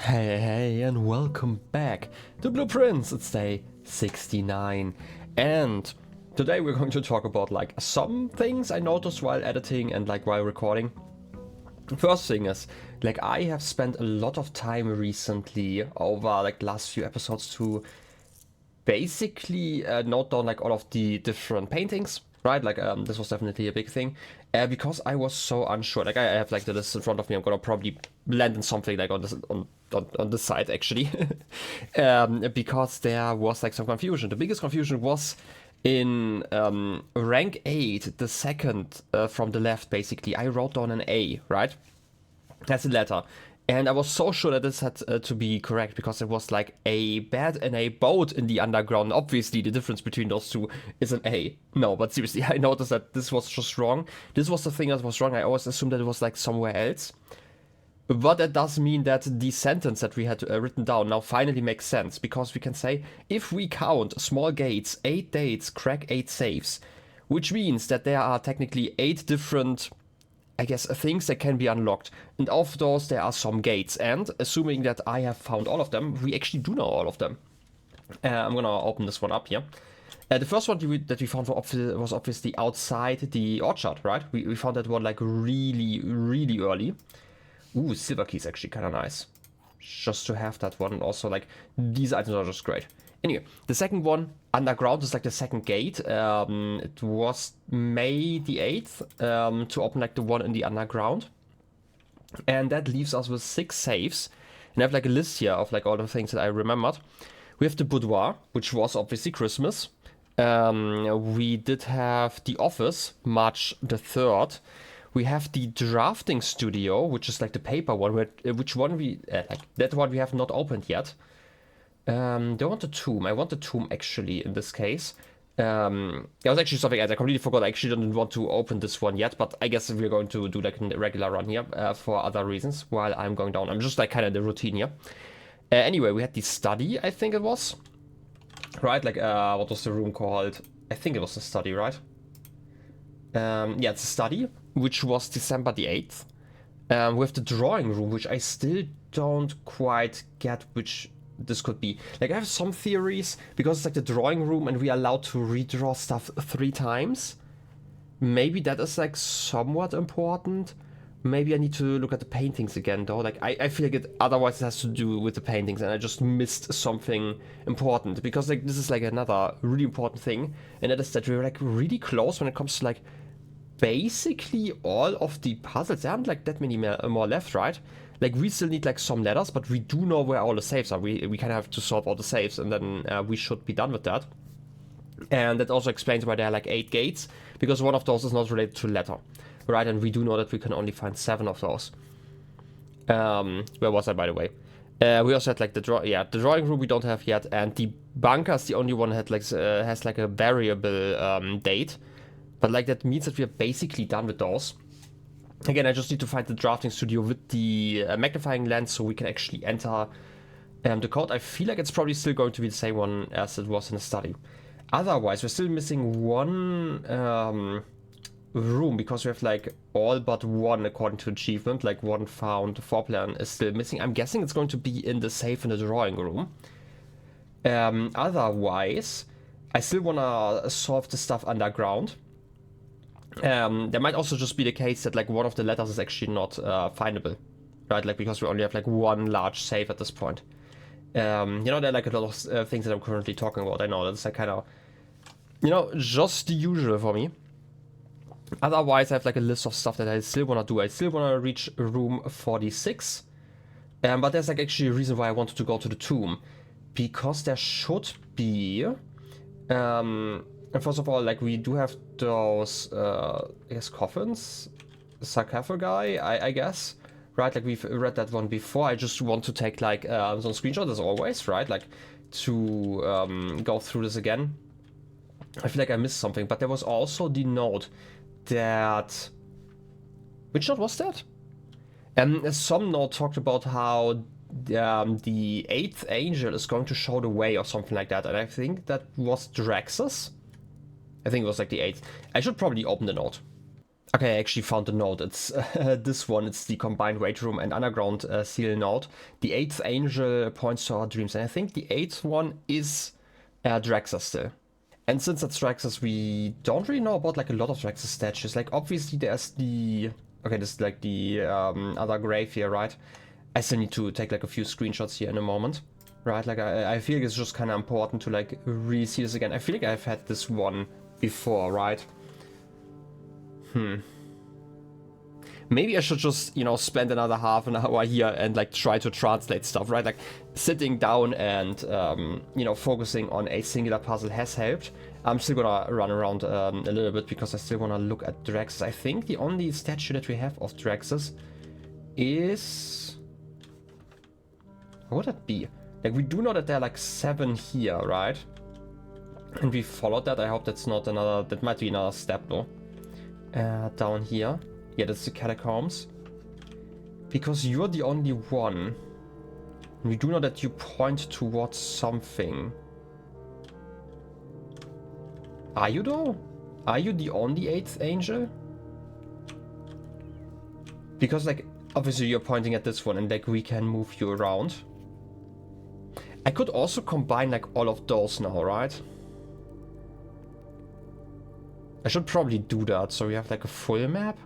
Hey, and welcome back to Blueprints. It's day 69, and today we're going to talk about like some things I noticed while editing and like while recording. First thing is, like, I have spent a lot of time recently over like the last few episodes to basically note down like all of the different paintings, right? Like this was definitely a big thing because I was so unsure. Like I have like the list in front of me. I'm gonna probably land in something like on this on this side actually, because there was like some confusion. The biggest confusion was in rank 8, the second from the left. Basically, I wrote down an A, right? That's a letter. And I was so sure that this had to be correct because it was like a bed and a boat in the underground. Obviously, the difference between those two is an A. No, but seriously, I noticed that this was just wrong. This was the thing that was wrong. I always assumed that it was like somewhere else. But that does mean that the sentence that we had written down now finally makes sense, because we can say, if we count small gates, 8 dates, crack 8 safes, which means that there are technically 8 different, I guess, things that can be unlocked. And of those, there are some gates. And assuming that I have found all of them, we actually do know all of them. I'm gonna open this one up here. The first one that we found was obviously outside the orchard, right? We found that one like really, really early. Ooh, silver key is actually kind of nice. Just to have that one. And also, like, these items are just great. Anyway, the second one, underground, is like the second gate. It was May the 8th to open like the one in the underground. And that leaves us with 6 saves. And I have like a list here of like all the things that I remembered. We have the boudoir, which was obviously Christmas. We did have the office, March the 3rd. We have the drafting studio, which is like the paper one, which one we like that one we have not opened yet. Don't want the tomb. I want the tomb actually in this case. There was actually something else. I completely forgot. I actually didn't want to open this one yet, but I guess we're going to do like a regular run here for other reasons while I'm going down. I'm just like kind of the routine here. Anyway, we had the study, I think it was. Right, like what was the room called? I think it was the study, right? Yeah, it's a study, which was December the 8th. With the drawing room, which I still don't quite get which this could be. Like, I have some theories, because it's like the drawing room and we are allowed to redraw stuff 3 times. Maybe that is like somewhat important. Maybe I need to look at the paintings again though. Like, I feel like it otherwise it has to do with the paintings and I just missed something important. Because like this is like another really important thing. And that is that we're like really close when it comes to like basically all of the puzzles. There aren't like that many more left, right? Like, we still need like some letters, but we do know where all the saves are. We kind of have to solve all the saves, and then we should be done with that. And that also explains why there are like 8 gates, because one of those is not related to letter, right? And we do know that we can only find 7 of those. Where was I, by the way? We also had like the drawing room we don't have yet, and the bunker is the only one that like has like a variable date. But like that means that we are basically done with those. Again, I just need to find the drafting studio with the magnifying lens so we can actually enter the code. I feel like it's probably still going to be the same one as it was in the study. Otherwise, we're still missing one room, because we have like all but one according to achievement. Like, one found 4 plan is still missing. I'm guessing it's going to be in the safe in the drawing room. Otherwise, I still want to solve the stuff underground. There might also just be the case that like one of the letters is actually not findable, right? Like, because we only have like one large save at this point. You know, there are like a lot of things that I'm currently talking about. I know that's like kind of, you know, just the usual for me. Otherwise, I have like a list of stuff that I still want to do. I still want to reach room 46, but there's like actually a reason why I wanted to go to the tomb, because there should be. And first of all, like, we do have those, I guess, coffins, sarcophagi, I guess, right? Like, we've read that one before. I just want to take like some screenshots as always, right? Like, to go through this again. I feel like I missed something, but there was also the note that, which note was that? Some note talked about how the 8th angel is going to show the way or something like that, and I think that was Draxus. I think it was like the 8th. I should probably open the note. Okay, I actually found the note. It's this one. It's the combined wait room and underground seal note. The 8th angel points to our dreams, and I think the 8th one is Draxus still. And since it's Draxus, we don't really know about like a lot of Draxus statues. Like obviously there's the this is like the other grave here, right? I still need to take like a few screenshots here in a moment, right? Like I feel like it's just kind of important to like re-see this again. I feel like I've had this one before, right? Maybe I should just, you know, spend another half an hour here and like try to translate stuff, right? Like sitting down and, you know, focusing on a singular puzzle has helped. I'm still gonna run around a little bit because I still wanna look at Draxus. I think the only statue that we have of Draxus is... What would that be? Like we do know that there are like 7 here, right? And we followed that. I hope that's not another... That might be another step though. Down here. Yeah, that's the catacombs. Because you're the only one. And we do know that you point towards something. Are you though? Are you the only 8th angel? Because like, obviously you're pointing at this one and like we can move you around. I could also combine like all of those now, right? I should probably do that so we have like a full map.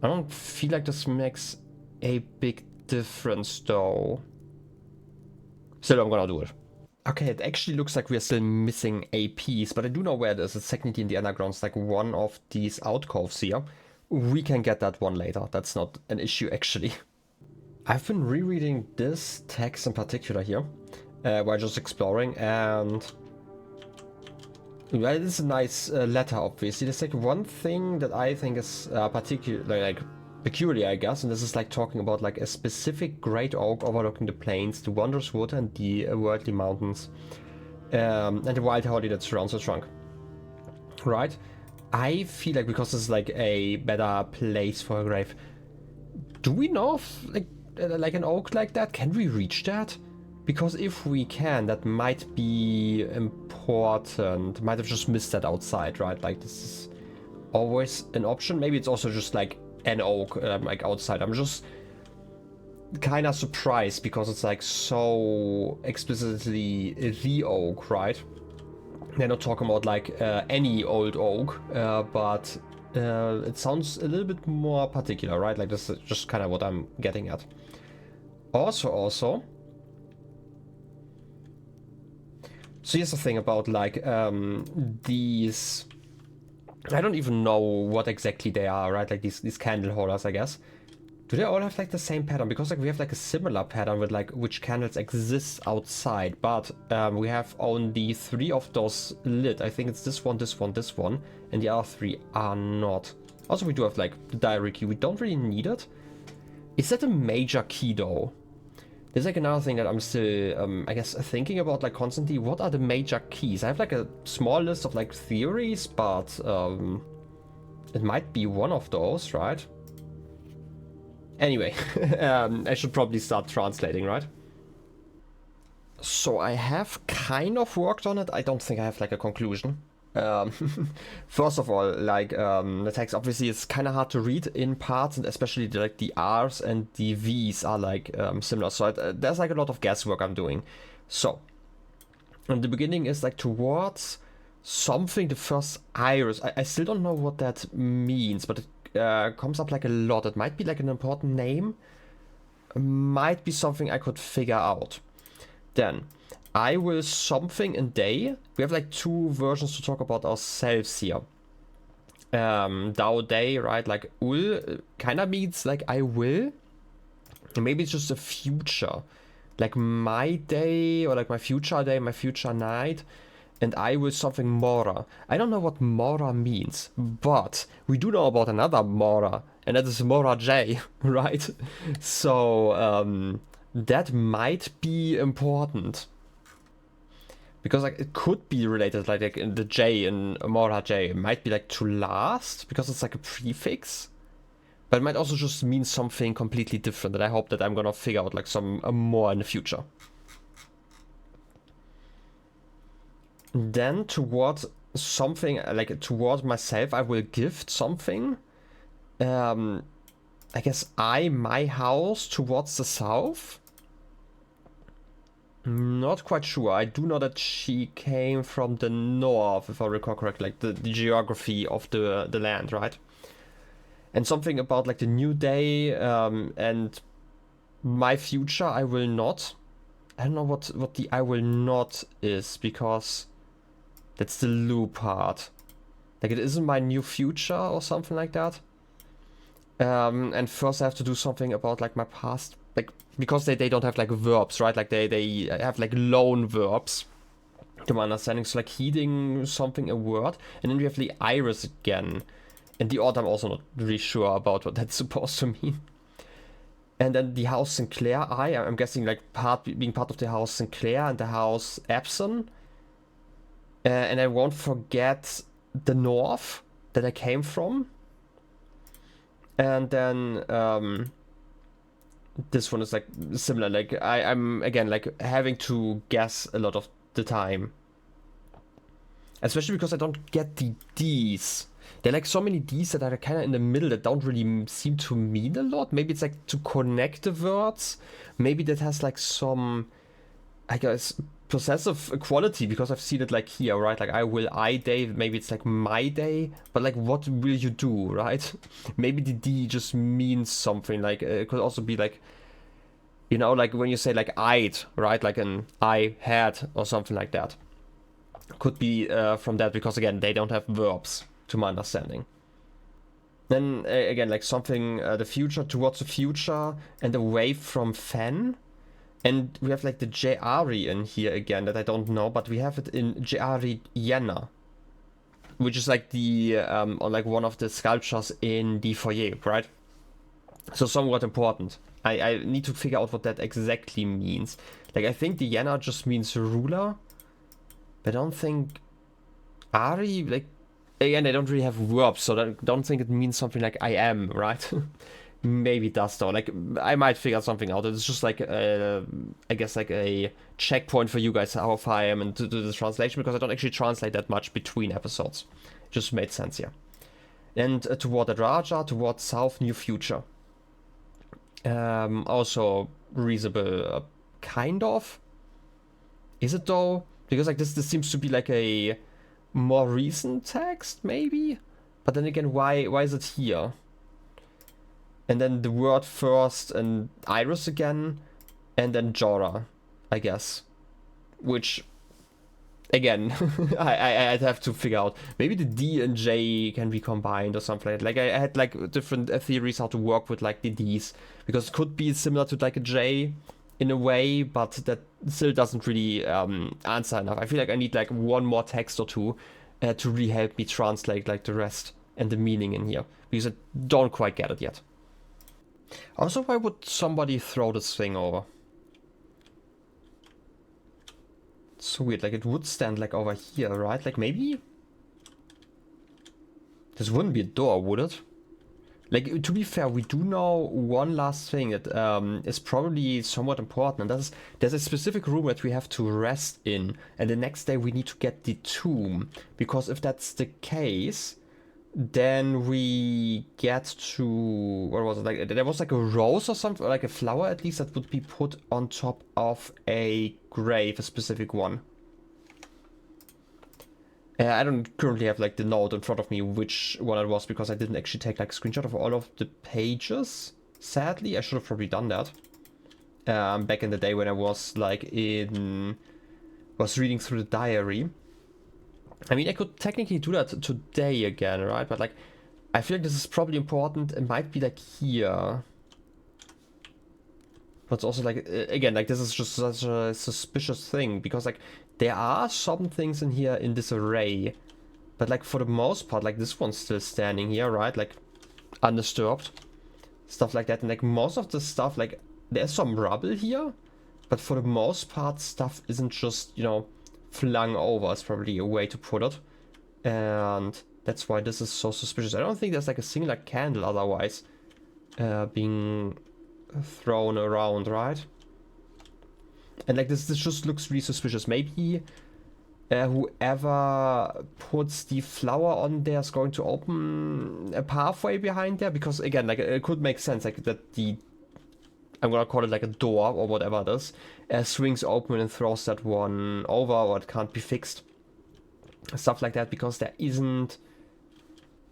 I don't feel like this makes a big difference though. Still, I'm gonna do it. Okay, it actually looks like we're still missing a piece, but I do know where it is. It's technically in the underground. It's like one of these alcoves here. We can get that one later. That's not an issue actually. I've been rereading this text in particular here while just exploring, and well, it's a nice letter, obviously. There's like one thing that I think is particularly like peculiar, I guess, and this is like talking about like a specific great oak overlooking the plains, the wondrous wood, and the worldly mountains, and the wild holly that surrounds the trunk. Right? I feel like because this is like a better place for a grave. Do we know of like an oak like that? Can we reach that? Because if we can, that might be important. Might have just missed that outside, right? Like this is always an option. Maybe it's also just like an oak, like outside. I'm just kind of surprised because it's like so explicitly the oak, right? They're not talking about like any old oak, but it sounds a little bit more particular, right? Like this is just kind of what I'm getting at. Also. So here's the thing about like these. I don't even know what exactly they are, right? Like these candle holders, I guess. Do they all have like the same pattern? Because like we have like a similar pattern with like which candles exist outside, but we have only 3 of those lit. I think it's this one, this one, this one, and the other 3 are not. Also, we do have like the diary key. We don't really need it. Is that a major key though? There's like another thing that I'm still, I guess, thinking about like constantly. What are the major keys? I have like a small list of like theories, but it might be one of those, right? Anyway, I should probably start translating, right? So I have kind of worked on it. I don't think I have like a conclusion. First of all, like the text obviously is kind of hard to read in parts, and especially like the R's and the V's are like similar. So there's like a lot of guesswork I'm doing. So, in the beginning is like towards something. The first iris. I still don't know what that means, but it comes up like a lot. It might be like an important name. Might be something I could figure out. Then I will something in day. We have like 2 versions to talk about ourselves here. Dao day, right? Like ul kind of means like I will. Maybe it's just a future. Like my day or like my future day, my future night. And I will something Mora. I don't know what Mora means, but we do know about another Mora, and that is Mora J, right? So that might be important. Because like it could be related, like in the J in Mora J, it might be like to last, because it's like a prefix. But it might also just mean something completely different that I hope that I'm gonna figure out like some more in the future. Then towards something like towards myself. I will gift something. I guess my house towards the south. Not quite sure. I do know that she came from the north, if I recall correctly, like the geography of the land, right? And something about like the new day and my future. I will not. I don't know what the I will not is, because that's the loop part. Like it isn't my new future or something like that. And first I have to do something about like my past, like because they don't have like verbs, right? Like they have like loan verbs to my understanding. So like heeding something a word, and then we have the iris again. And the odd I'm also not really sure about what that's supposed to mean. And then the house Sinclair, I'm guessing like being part of the house Sinclair and the house Epson. And I won't forget the north that I came from. And then this one is like similar. Like I'm again like having to guess a lot of the time. Especially because I don't get the D's. There are like so many D's that are kind of in the middle that don't really seem to mean a lot. Maybe it's like to connect the words. Maybe that has like some, I guess, possessive quality, because I've seen it like here, right? Like I day, maybe it's like my day, but like what will you do, right? Maybe the D just means something. Like it could also be like, you know, like when you say like I'd, right? Like an I had or something like that. Could be from that, because again, they don't have verbs to my understanding. Then again, like something the future, towards the future and away from Fen. And we have like the Jari in here again that I don't know, but we have it in Jari Jena, which is like the on like one of the sculptures in the foyer, right? So somewhat important. I need to figure out what that exactly means. Like I think the Jena just means ruler, but I don't think Ari, like again, I don't really have verbs, so I don't think it means something like I am, right? Maybe it does though. Like I might figure something out. It's just like I guess like a checkpoint for you guys how far I am and to do the translation, because I don't actually translate that much between episodes. Just made sense here. And toward the Raja, toward South, New Future. Also reasonable, kind of. Is it though? Because like this seems to be like a more recent text, maybe. But then again, why is it here? And then the word first and Iris again, and then Jorah, I guess. Which, again, I'd have to figure out. Maybe the D and J can be combined or something like that. Like I had like different theories how to work with like the D's, because it could be similar to like a J in a way, but that still doesn't really answer enough. I feel like I need like one more text or two to really help me translate like the rest and the meaning in here, because I don't quite get it yet. Also, why would somebody throw this thing over? It's so weird, like it would stand like over here, right? Like maybe? This wouldn't be a door, would it? Like, to be fair, we do know one last thing that is probably somewhat important, and that is there's a specific room that we have to rest in, and the next day we need to get the tomb, because if that's the case, then we get to, what was it, like there was like a rose or something, or like a flower at least, that would be put on top of a grave, a specific one. I don't currently have like the note in front of me which one it was, because I didn't actually take like a screenshot of all of the pages, sadly. I should have probably done that back in the day when I was like was reading through the diary. I mean, I could technically do that today again, right? But like, I feel like this is probably important. It might be like here. But it's also like, again, like this is just such a suspicious thing, because like there are some things in here in this array, but like for the most part, like this one's still standing here, right? Like undisturbed, stuff like that. And like most of the stuff, like there's some rubble here, but for the most part, stuff isn't just, you know, flung over. It's probably a way to put it, and that's why this is so suspicious. I don't think there's like a singular candle otherwise being thrown around, right? And like this just looks really suspicious. Maybe whoever puts the flower on there is going to open a pathway behind there, because again, like it could make sense, like that the, I'm gonna call it like a door or whatever it is, swings open and throws that one over, or it can't be fixed, stuff like that, because there isn't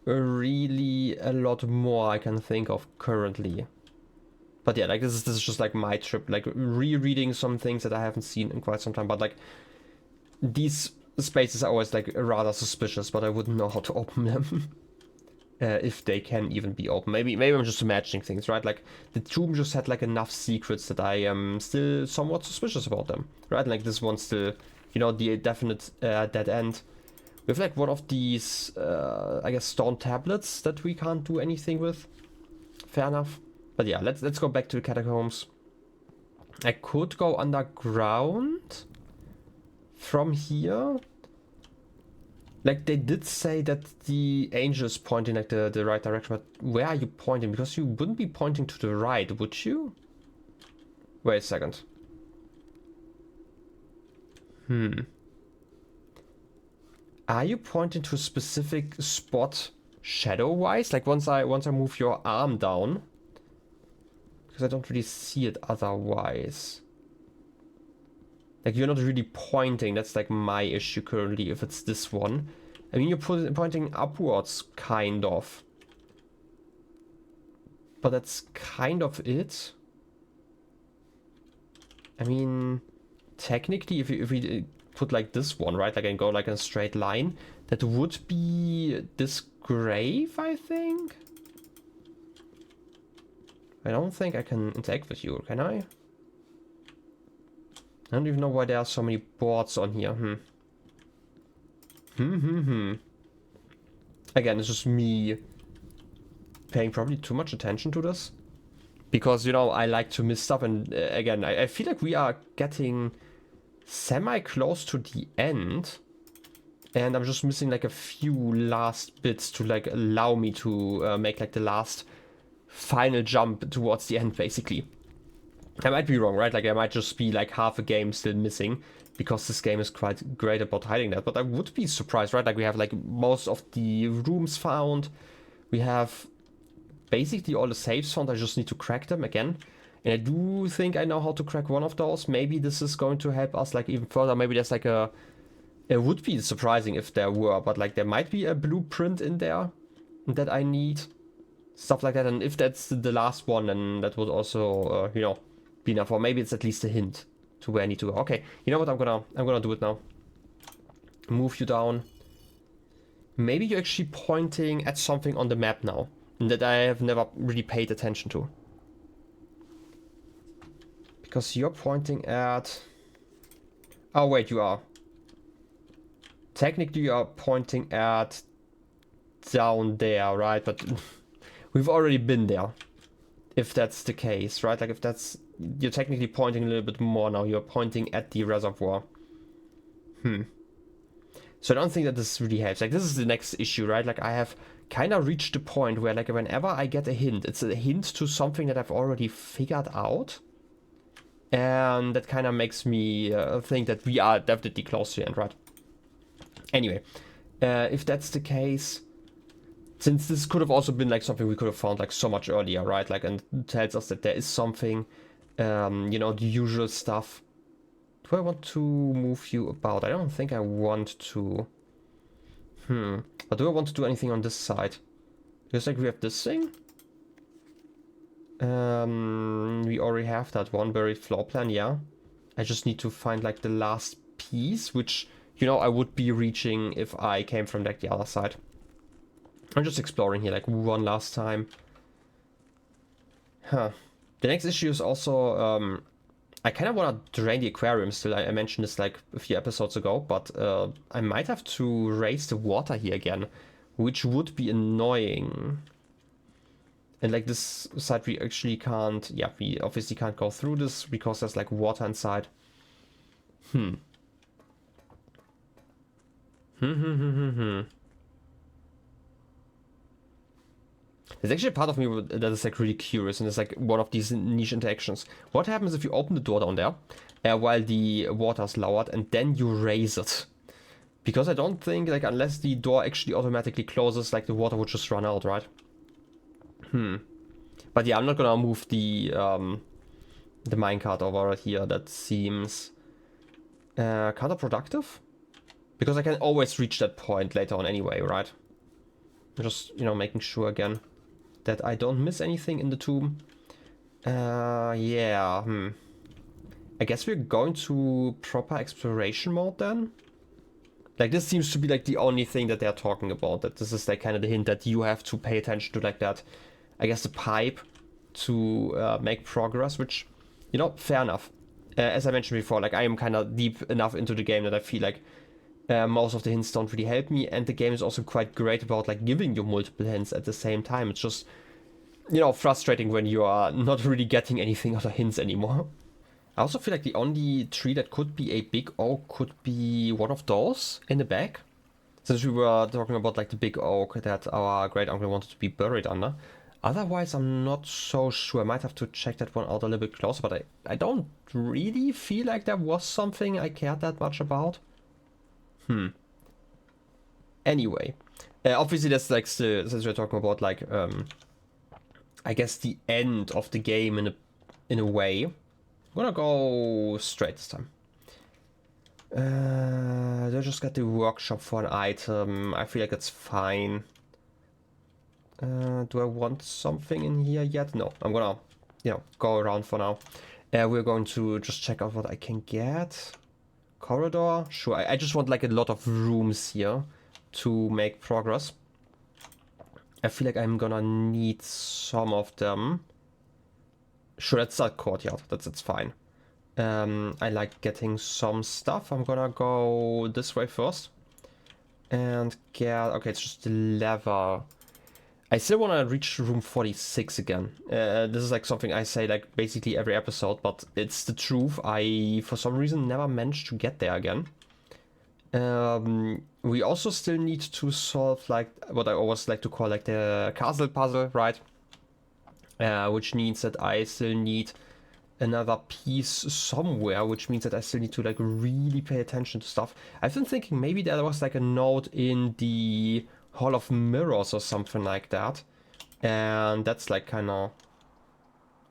really a lot more I can think of currently. But yeah, like this is just like my trip, like rereading some things that I haven't seen in quite some time, but like these spaces are always like rather suspicious, but I wouldn't know how to open them. If they can even be open. Maybe I'm just imagining things, right? Like the tomb just had like enough secrets that I am still somewhat suspicious about them, right? Like this one's still, you know, the definite dead end. We have like one of these, I guess, stone tablets that we can't do anything with. Fair enough. But yeah, let's go back to the catacombs. I could go underground from here. Like they did say that the angel is pointing like the right direction, but where are you pointing? Because you wouldn't be pointing to the right, would you? Wait a second. Are you pointing to a specific spot shadow-wise? Like once I move your arm down, because I don't really see it otherwise. Like you're not really pointing. That's like my issue currently. If it's this one, I mean you're pointing upwards, kind of. But that's kind of it. I mean, technically, if we put like this one, right, like and go like in a straight line, that would be this grave, I think. I don't think I can interact with you, can I? I don't even know why there are so many boards on here. Again, it's just me paying probably too much attention to this. Because, you know, I like to miss stuff. And again, I feel like we are getting semi-close to the end. And I'm just missing like a few last bits to like allow me to make like the last final jump towards the end, basically. I might be wrong, right? Like I might just be like half a game still missing, because this game is quite great about hiding that. But I would be surprised, right? Like we have like most of the rooms found. We have basically all the saves found. I just need to crack them again. And I do think I know how to crack one of those. Maybe this is going to help us like even further. Maybe there's like a... It would be surprising if there were, but like there might be a blueprint in there that I need. Stuff like that. And if that's the last one, then that would also, you know, be enough. Or maybe it's at least a hint to where I need to go. Okay, you know what? I'm gonna do it now. Move you down. Maybe you're actually pointing at something on the map now that I have never really paid attention to. Because you're pointing at... Oh wait, you are. Technically you are pointing at down there, right? But we've already been there. If that's the case, right? Like if that's... You're technically pointing a little bit more now. You're pointing at the reservoir. So I don't think that this really helps. Like this is the next issue, right? Like I have kind of reached the point where like whenever I get a hint, it's a hint to something that I've already figured out. And that kind of makes me think that we are definitely close to the end, right? Anyway, if that's the case... Since this could have also been like something we could have found like so much earlier, right? Like, and tells us that there is something, you know, the usual stuff. Do I want to move you about? I don't think I want to. But do I want to do anything on this side? Because like we have this thing. We already have that one buried floor plan, yeah. I just need to find like the last piece, which, you know, I would be reaching if I came from like the other side. I'm just exploring here like one last time. The next issue is also, I kind of want to drain the aquarium still. I mentioned this like a few episodes ago, but I might have to raise the water here again, which would be annoying. And like this side we actually can't, yeah, we obviously can't go through this because there's like water inside. There's actually a part of me that is like really curious, and it's like one of these niche interactions. What happens if you open the door down there while the water's lowered and then you raise it? Because I don't think, like, unless the door actually automatically closes, like, the water would just run out, right? But yeah, I'm not gonna move the minecart over here. That seems counterproductive. Because I can always reach that point later on anyway, right? Just, you know, making sure again that I don't miss anything in the tomb. Yeah, I guess we're going to proper exploration mode then. Like, this seems to be like the only thing that they're talking about. That this is like kind of the hint that you have to pay attention to, like that, I guess, the pipe to make progress, which, you know, fair enough. As I mentioned before, like, I am kind of deep enough into the game that I feel like most of the hints don't really help me, and the game is also quite great about like giving you multiple hints at the same time. It's just, you know, frustrating when you are not really getting anything out of hints anymore. I also feel like the only tree that could be a big oak could be one of those in the back. Since we were talking about like the big oak that our great uncle wanted to be buried under. Otherwise, I'm not so sure. I might have to check that one out a little bit closer, but I don't really feel like there was something I cared that much about. Anyway, obviously that's like still, since we're talking about like I guess the end of the game in a way. I'm gonna go straight this time. I just got the workshop for an item. I feel like it's fine. Do I want something in here yet? No, I'm gonna, you know, go around for now. We're going to just check out what I can get. Corridor, sure. I just want like a lot of rooms here to make progress. I feel like I'm gonna need some of them. Sure, that's that courtyard. That's fine. I like getting some stuff. I'm gonna go this way first and get. Okay, it's just the lever. I still want to reach room 46 again. This is like something I say like basically every episode, but it's the truth. I, for some reason, never managed to get there again. We also still need to solve like what I always like to call like the castle puzzle, right? Which means that I still need another piece somewhere, which means that I still need to like really pay attention to stuff. I've been thinking maybe there was like a note in the Hall of Mirrors or something like that, and that's like kind of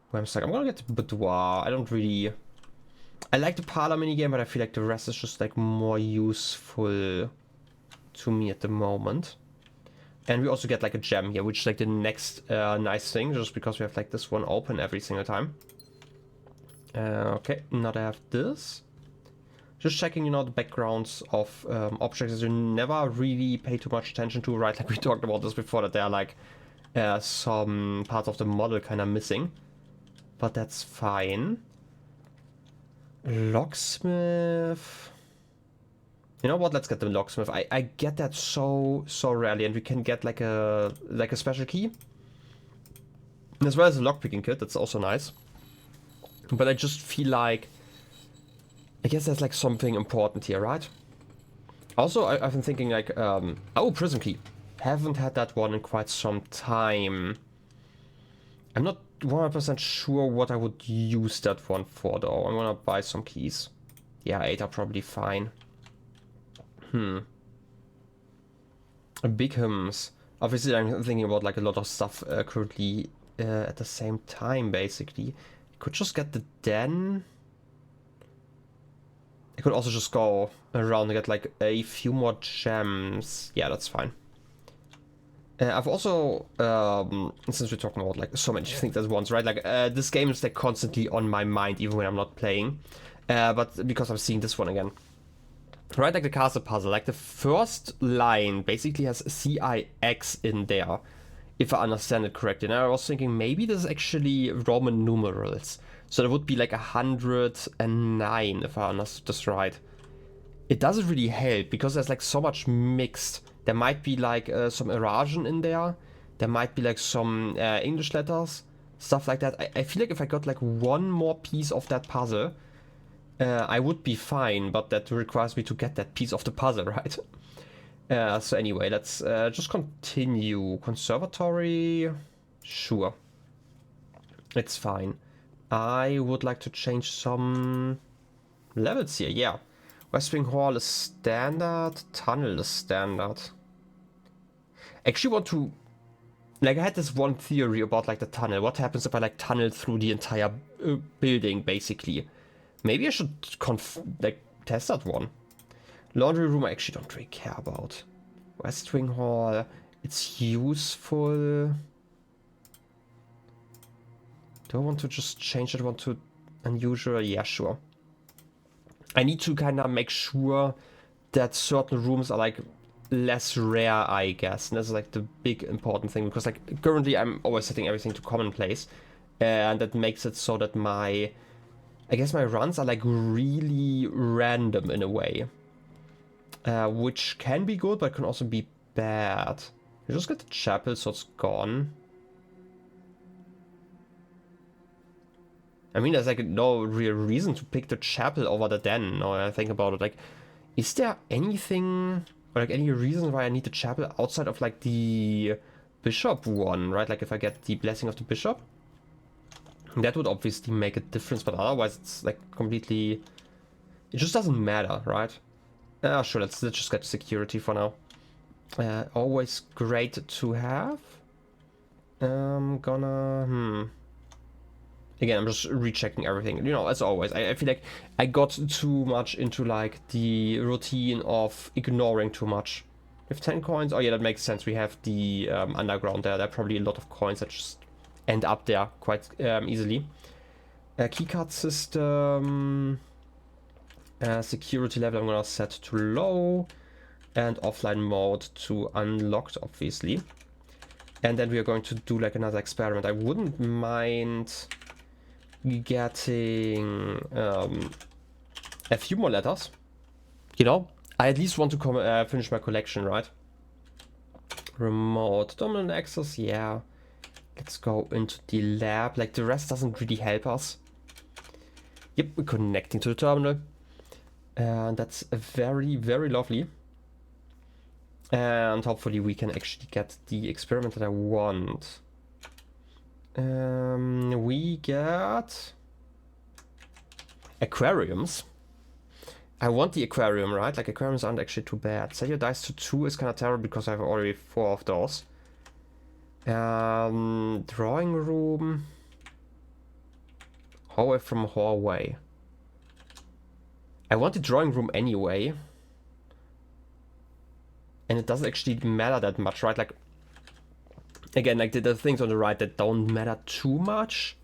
where I'm stuck. I'm gonna get the boudoir. I don't really, I like the parlor minigame, but I feel like the rest is just like more useful to me at the moment. And we also get like a gem here, which is like the next nice thing, just because we have like this one open every single time. Okay, now I have this. Just checking, you know, the backgrounds of objects that you never really pay too much attention to, right? Like we talked about this before, that there are like some parts of the model kind of missing. But that's fine. Locksmith. You know what? Let's get the locksmith. I get that so rarely, and we can get like a special key. As well as a lockpicking kit. That's also nice. But I just feel like, I guess there's like something important here, right? Also, I've been thinking like, oh, prison key. Haven't had that one in quite some time. I'm not 100% sure what I would use that one for though. I'm gonna buy some keys. Yeah, 8 are probably fine. Big hymns. Obviously, I'm thinking about like a lot of stuff currently at the same time, basically. Could just get the den. I could also just go around and get like a few more gems. Yeah, that's fine. I've also, since we're talking about like so many things at once, right? Like this game is like constantly on my mind even when I'm not playing. But because I'm seeing this one again. Right, like the castle puzzle, like the first line basically has CIX in there, if I understand it correctly. And I was thinking maybe this is actually Roman numerals. So that would be like 109, if I understood this right. It doesn't really help because there's like so much mixed. There might be like some Eurasian in there. There might be like some English letters, stuff like that. I feel like if I got like one more piece of that puzzle, I would be fine, but that requires me to get that piece of the puzzle, right? So anyway, let's just continue. Conservatory, sure. It's fine. I would like to change some levels here, yeah. West Wing Hall is standard. Tunnel is standard. Actually want to... Like, I had this one theory about, like, the tunnel. What happens if I, like, tunnel through the entire building, basically? Maybe I should, like, test that one. Laundry room I actually don't really care about. West Wing Hall, it's useful. Do I want to just change that one to unusual? Yeah, sure. I need to kind of make sure that certain rooms are, like, less rare, I guess. And that's like the big important thing, because like currently I'm always setting everything to commonplace, and that makes it so that I guess my runs are like really random in a way, which can be good but can also be bad. You just get the chapel, so it's gone. I mean, there's like no real reason to pick the chapel over the den. Now I think about it, like, is there anything, or like any reason why I need the chapel outside of like the bishop one, right? Like if I get the blessing of the bishop, that would obviously make a difference, but otherwise it's like completely, it just doesn't matter, right? Sure, let's just get security for now. Always great to have. Again, I'm just rechecking everything. You know, as always, I feel like I got too much into like the routine of ignoring too much. We have 10 coins. Oh yeah, that makes sense. We have the underground there. There are probably a lot of coins that just end up there quite easily. Keycard system. Security level I'm gonna set to low. And offline mode to unlocked, obviously. And then we are going to do like another experiment. I wouldn't mind getting a few more letters. You know, I at least want to finish my collection, right? Remote dominant access, yeah. Let's go into the lab. Like, the rest doesn't really help us. Yep, we're connecting to the terminal. And that's very, very lovely. And hopefully we can actually get the experiment that I want. We get aquariums. I want the aquarium, right? Like, aquariums aren't actually too bad. Set your dice to 2 is kind of terrible because I have already 4 of those. Drawing room. Hallway from hallway. I want the drawing room anyway. And it doesn't actually matter that much, right? Like, again, like the things on the right that don't matter too much.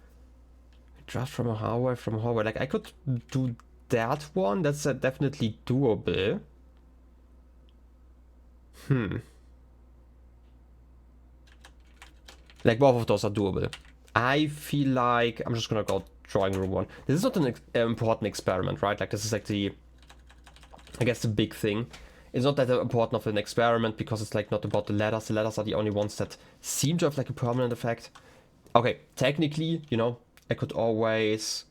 Draft from a hallway, Like, I could do that one. That's definitely doable. Like, both of those are doable. I feel like I'm just gonna go drawing room one. This is not an important experiment, right? Like, this is like the, I guess, the big thing. It's not that important of an experiment because it's like not about the letters. The letters are the only ones that seem to have like a permanent effect. Okay, technically, you know, I could always...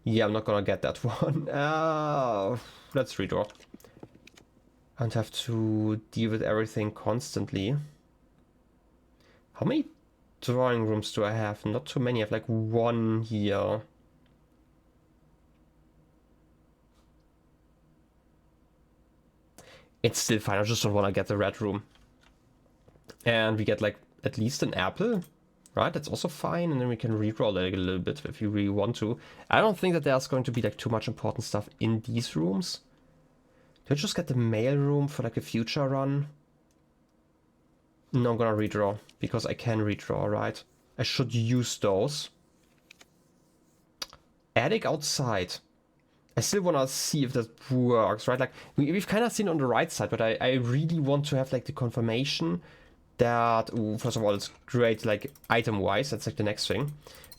Yeah, I'm not gonna get that one. Let's redraw. I don't have to deal with everything constantly. How many drawing rooms do I have? Not too many. I have like 1 here. It's still fine. I just don't want to get the red room. And we get like at least an apple, right? That's also fine. And then we can reroll like a little bit if you really want to. I don't think that there's going to be like too much important stuff in these rooms. Do I just get the mail room for like a future run? No, I'm gonna redraw because I can redraw, right? I should use those. Attic outside. I still want to see if that works, right? Like, we've kind of seen on the right side, but I really want to have like the confirmation that, ooh, first of all, it's great, like, item-wise. That's like the next thing.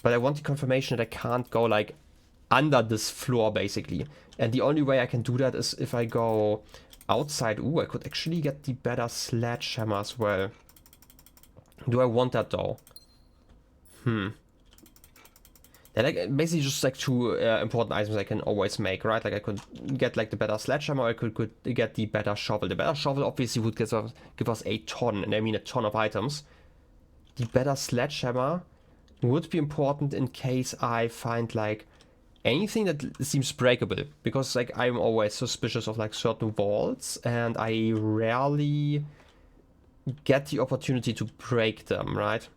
But I want the confirmation that I can't go like under this floor, basically. And the only way I can do that is if I go outside. Ooh, I could actually get the better sledgehammer as well. Do I want that though? They're like basically just like 2 important items I can always make, right? Like, I could get like the better sledgehammer, or I could get the better shovel. The better shovel obviously would give us a ton, and I mean a ton of items. The better sledgehammer would be important in case I find like anything that seems breakable, because like I'm always suspicious of like certain walls, and I rarely get the opportunity to break them, right?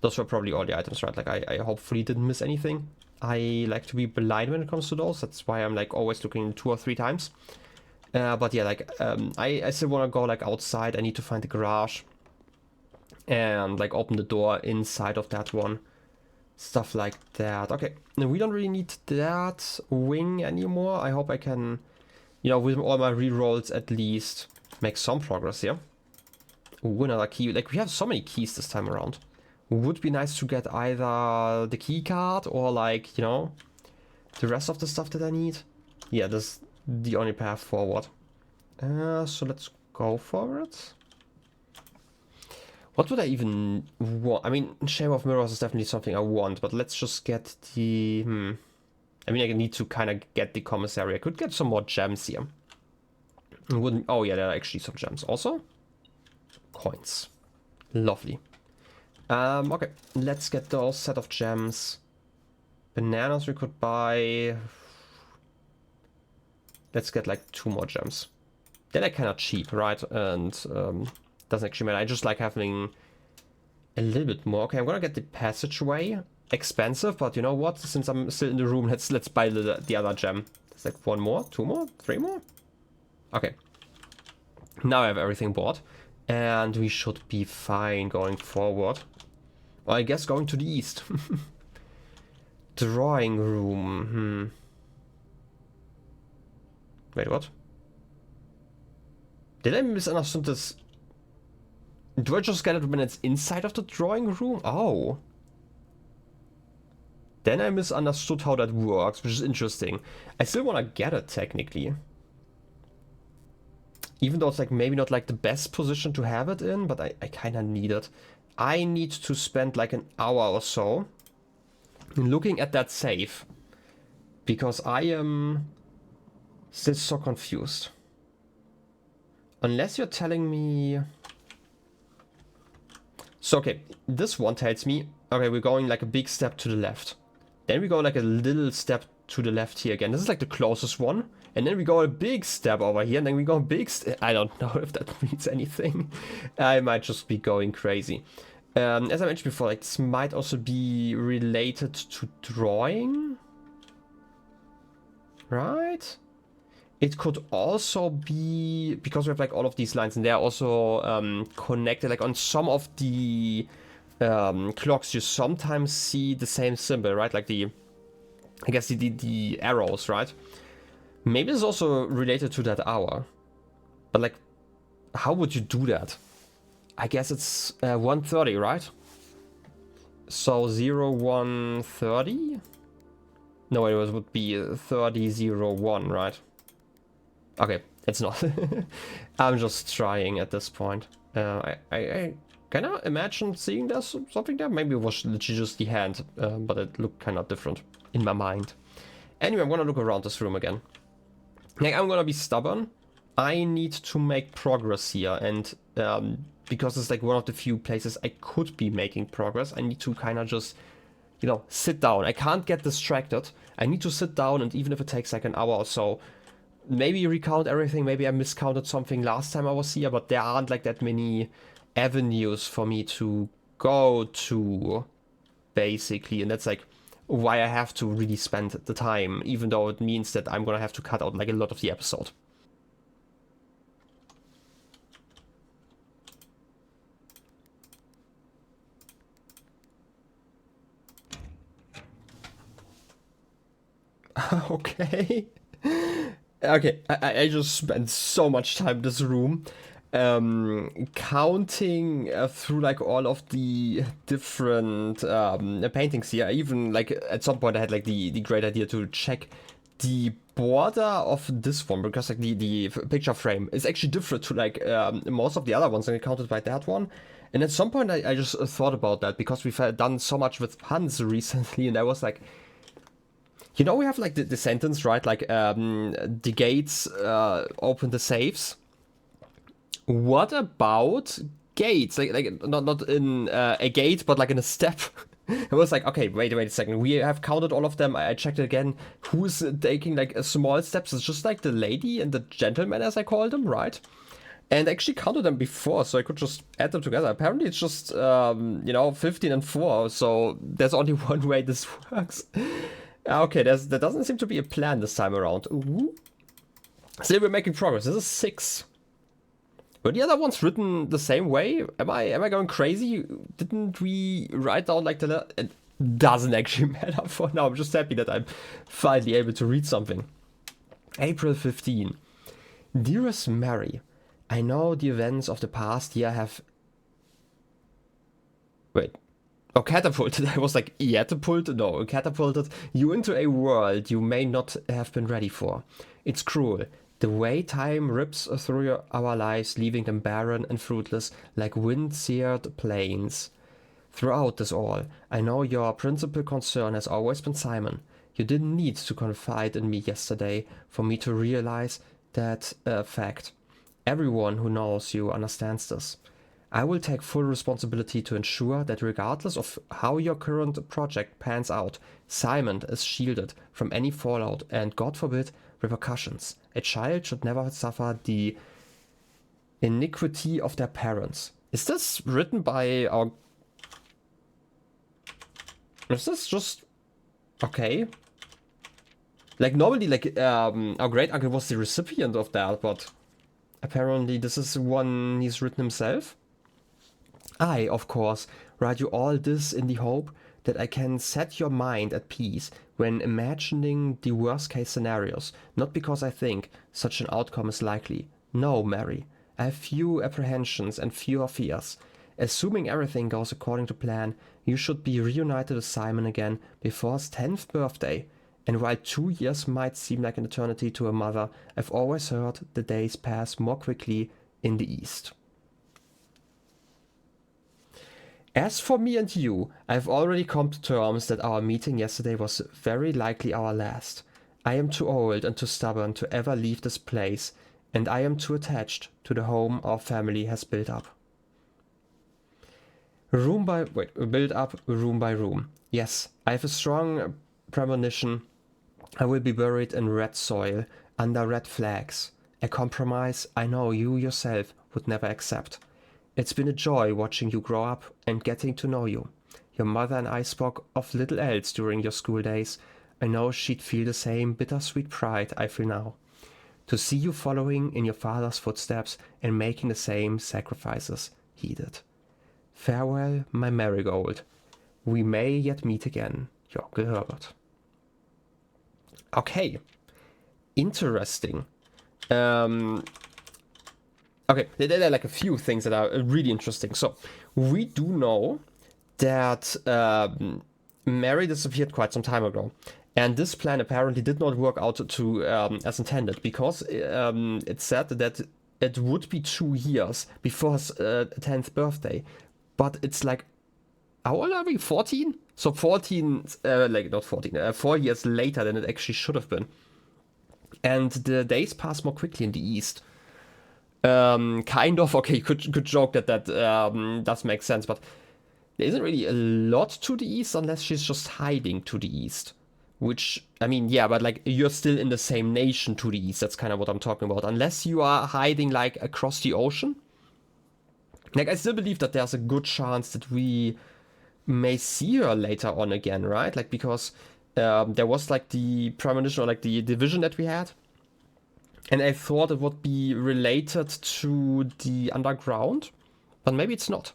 Those were probably all the items, right? Like I hopefully didn't miss anything. I like to be blind when it comes to those. That's why I'm like always looking 2 or 3 times. But yeah, like I still want to go like outside. I need to find the garage and like open the door inside of that one. Stuff like that. Okay, now we don't really need that wing anymore. I hope I can, you know, with all my rerolls at least make some progress here. Ooh, another key. Like, we have so many keys this time around. Would be nice to get either the key card or like, you know, the rest of the stuff that I need. Yeah, this is the only path forward. So let's go for it. What would I even want? I mean, Shame of Mirrors is definitely something I want, but let's just get the... I mean, I need to kind of get the commissary. I could get some more gems here. Wouldn't... Oh yeah, there are actually some gems. Also, coins. Lovely. Okay, let's get those set of gems. Bananas we could buy. Let's get like 2 more gems. They're like kind of cheap, right? And doesn't actually matter. I just like having a little bit more. Okay, I'm gonna get the passageway. Expensive, but you know what? Since I'm still in the room, let's buy the other gem. It's like 1 more, 2 more, 3 more. Okay. Now I have everything bought. And we should be fine going forward. Well, I guess going to the east. Drawing room. Wait, what? Did I misunderstand this? Do I just get it when it's inside of the drawing room? Oh. Then I misunderstood how that works, which is interesting. I still want to get it, technically. Even though it's like maybe not like the best position to have it in, but I kind of need it. I need to spend like an hour or so looking at that safe, because I am still so confused. Unless you're telling me... So okay, this one tells me, okay, we're going like a big step to the left. Then we go like a little step to the left here again. This is like the closest one. And then we go a big step over here, and then we go a big I don't know if that means anything. I might just be going crazy. As I mentioned before, like, this might also be related to drawing. Right? It could also be, because we have like all of these lines, and they're also connected, like on some of the clocks you sometimes see the same symbol, right? Like the, I guess the arrows, right? Maybe it's also related to that hour. But like, how would you do that? I guess it's 1:30, right? So 01:30? No, it would be 30:01, right? Okay, it's not. I'm just trying at this point. I kind of imagine seeing there's something there. Maybe it was literally just the hand, but it looked kind of different in my mind. Anyway, I'm gonna look around this room again. Like, I'm gonna be stubborn. I need to make progress here, and because it's like one of the few places I could be making progress, I need to kind of just, you know, sit down. I can't get distracted. I need to sit down, and even if it takes like an hour or so, maybe recount everything. Maybe I miscounted something last time I was here, but there aren't like that many avenues for me to go to, basically, and that's like why I have to really spend the time, even though it means that I'm gonna have to cut out like a lot of the episode. Okay. Okay, I just spent so much time in this room counting through like all of the different paintings here. Even like at some point I had like the great idea to check the border of this one, because like the picture frame is actually different to like most of the other ones, and I counted by that one. And at some point I just thought about that, because we've done so much with puns recently, and I was like, you know, we have like the sentence, right? Like, the gates open the safes. What about gates? Like not in a gate, but like in a step. It was like, okay, wait a second. We have counted all of them. I checked it again. Who's taking like a small steps? It's just like the lady and the gentleman, as I called them, right? And I actually counted them before, so I could just add them together. Apparently, it's just 15 and 4. So there's only one way this works. Okay, there doesn't seem to be a plan this time around. Ooh. Still, we're making progress. This is 6. Were the other ones written the same way? Am I going crazy? Didn't we write down like it doesn't actually matter for now. I'm just happy that I'm finally able to read something. April 15. Dearest Mary, I know the events of the past year have... Wait. Oh, catapulted. I was like, catapulted? No, catapulted you into a world you may not have been ready for. It's cruel. The way time rips through our lives, leaving them barren and fruitless like wind-seared plains. Throughout this all, I know your principal concern has always been Simon. You didn't need to confide in me yesterday for me to realize that fact. Everyone who knows you understands this. I will take full responsibility to ensure that regardless of how your current project pans out, Simon is shielded from any fallout and, God forbid, repercussions. A child should never suffer the iniquity of their parents. Is this written by our... Is this just... Okay. Like, normally, like, our great-uncle was the recipient of that, but... Apparently this is one he's written himself. I, of course, write you all this in the hope that I can set your mind at peace when imagining the worst-case scenarios, not because I think such an outcome is likely. No, Mary, I have few apprehensions and fewer fears. Assuming everything goes according to plan, you should be reunited with Simon again before his 10th birthday. And while 2 years might seem like an eternity to a mother, I've always heard the days pass more quickly in the East. As for me and you, I've already come to terms that our meeting yesterday was very likely our last. I am too old and too stubborn to ever leave this place, and I am too attached to the home our family has built up. Build up room by room. Yes, I have a strong premonition I will be buried in red soil, under red flags. A compromise I know you yourself would never accept. It's been a joy watching you grow up and getting to know you. Your mother and I spoke of little else during your school days. I know she'd feel the same bittersweet pride I feel now. To see you following in your father's footsteps and making the same sacrifices he did. Farewell, my marigold. We may yet meet again, your Uncle Herbert. Okay, interesting. Okay, there are like a few things that are really interesting. So, we do know that Mary disappeared quite some time ago. And this plan apparently did not work out to as intended, because it said that it would be 2 years before his 10th birthday. But it's like, how old are we? 14? So 14, like not 14, 4 years later than it actually should have been. And the days pass more quickly in the East. Kind of, okay, could joke that does make sense, but there isn't really a lot to the East unless she's just hiding to the East. Which, I mean, yeah, but like, you're still in the same nation to the East, that's kind of what I'm talking about. Unless you are hiding, like, across the ocean. Like, I still believe that there's a good chance that we may see her later on again, right? Like, because there was, like, the premonition, or, like, the division that we had. And I thought it would be related to the underground, but maybe it's not.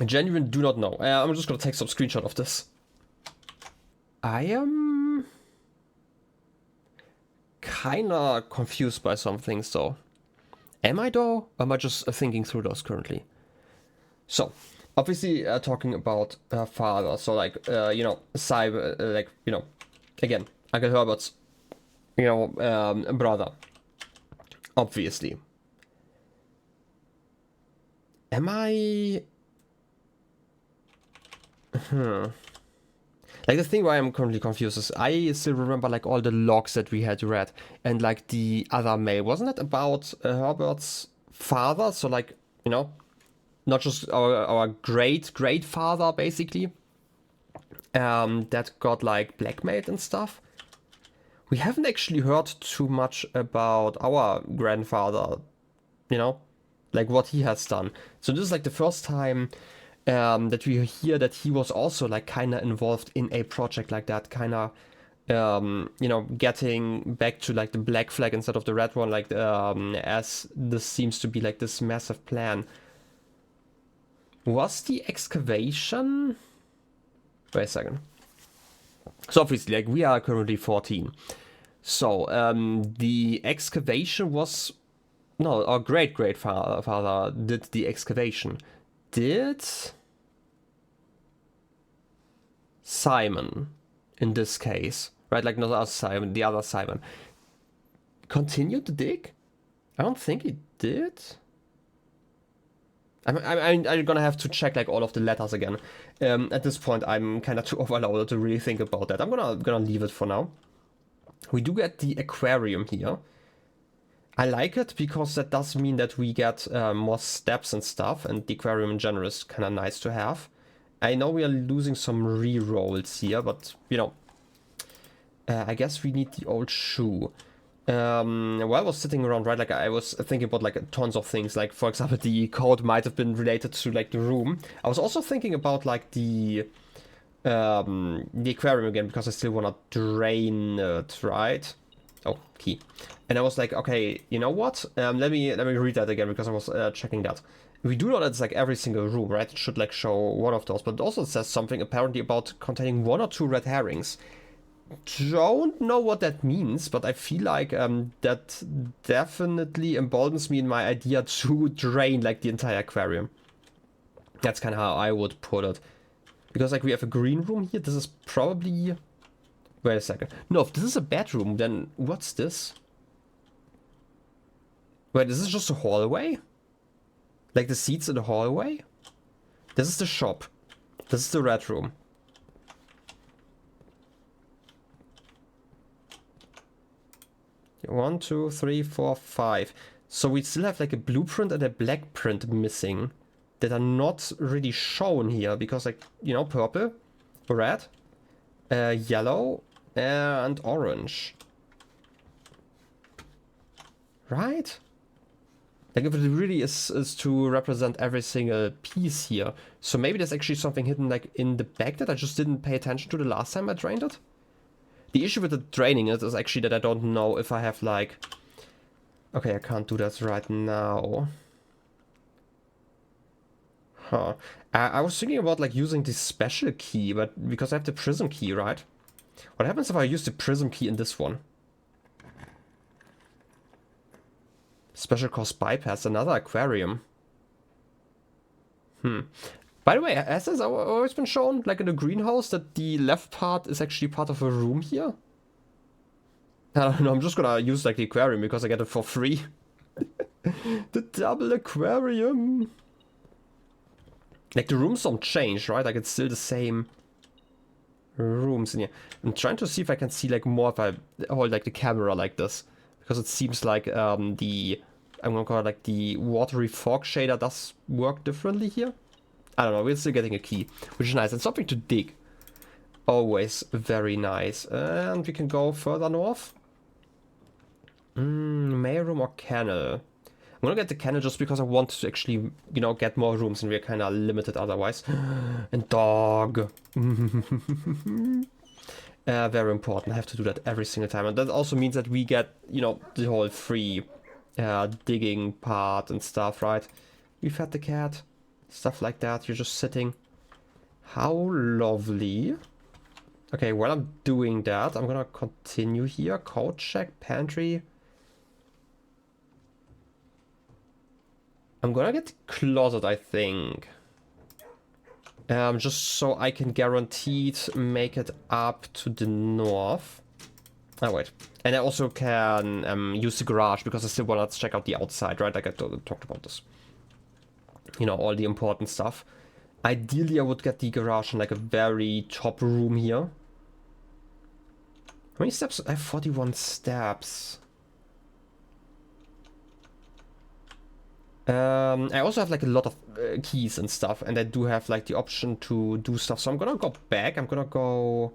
I genuinely do not know. I'm just gonna take some screenshot of this. I am kinda confused by some things though. Am I though? Or am I just thinking through those currently? So, obviously talking about her father. So like, Cyber, like, again, Uncle Herbert's, brother. Obviously. Am I... Like, the thing why I'm currently confused is I still remember like all the logs that we had read, and like the other mail, wasn't it about Herbert's father? So like, not just our great father basically, that got like blackmailed and stuff. We haven't actually heard too much about our grandfather, you know, like what he has done. So this is like the first time that we hear that he was also like kind of involved in a project like that, kind of, you know, getting back to like the black flag instead of the red one, like as this seems to be like this massive plan. Was the excavation? Wait a second. So obviously, like we are currently 14. So the excavation was, no, our great father did the excavation. Did Simon, in this case, right? Like not us Simon, the other Simon, continue to dig? I don't think he did. I'm gonna have to check like all of the letters again. At this point, I'm kind of too overloaded to really think about that. I'm gonna leave it for now. We do get the aquarium here. I like it because that does mean that we get more steps and stuff, and the aquarium in general is kind of nice to have. I know we are losing some re-rolls here, but you know, I guess we need the old shoe. While I was sitting around, right, like I was thinking about like tons of things, like for example the code might have been related to like the room. I was also thinking about like the aquarium again, because I still want to drain it, right? Oh, key. And I was like, okay, you know what? Let me read that again, because I was checking that. We do know that it's like every single room, right? It should like show one of those, but it also says something apparently about containing 1 or 2 red herrings. Don't know what that means, but I feel like that definitely emboldens me in my idea to drain like the entire aquarium. That's kind of how I would put it. Because like we have a green room here, this is probably... Wait a second. No, if this is a bedroom, then what's this? Wait, is this just a hallway? Like the seats in the hallway? This is the shop. This is the red room. One, two, three, four, five. So we still have like a blueprint and a black print missing that are not really shown here because, like, you know, purple, red, yellow, and orange. Right? Like, if it really is to represent every single piece here. So maybe there's actually something hidden like in the back that I just didn't pay attention to the last time I drained it. The issue with the draining it is actually that I don't know if I have like... Okay, I can't do that right now. Huh. I was thinking about like using this special key, but because I have the prism key, right? What happens if I use the prism key in this one? Special cost bypass, another aquarium. By the way, has this always been shown, like in the greenhouse, that the left part is actually part of a room here? I don't know, I'm just gonna use like the aquarium because I get it for free. The double aquarium. Like the rooms don't change, right? Like it's still the same rooms in here. I'm trying to see if I can see like more if I hold like the camera like this. Because it seems like I'm gonna call it like the watery fog shader does work differently here. I don't know, we're still getting a key, which is nice. And something to dig. Always very nice. And we can go further north. Mailroom or kennel? I'm gonna get the kennel just because I want to actually, you know, get more rooms and we're kind of limited otherwise. And dog. Very important. I have to do that every single time. And that also means that we get, you know, the whole free digging part and stuff, right? We fed the cat. Stuff like that. You're just sitting. How lovely. Okay, while I'm doing that, I'm gonna continue here. Code check, pantry. I'm gonna get closet, I think. Just so I can guaranteed make it up to the north. Oh, wait. And I also can use the garage because I still want to check out the outside, right? Like I talked about this. You know, all the important stuff. Ideally, I would get the garage in like a very top room here. How many steps? I have 41 steps. I also have like a lot of keys and stuff, and I do have like the option to do stuff. So I'm gonna go back. I'm gonna go.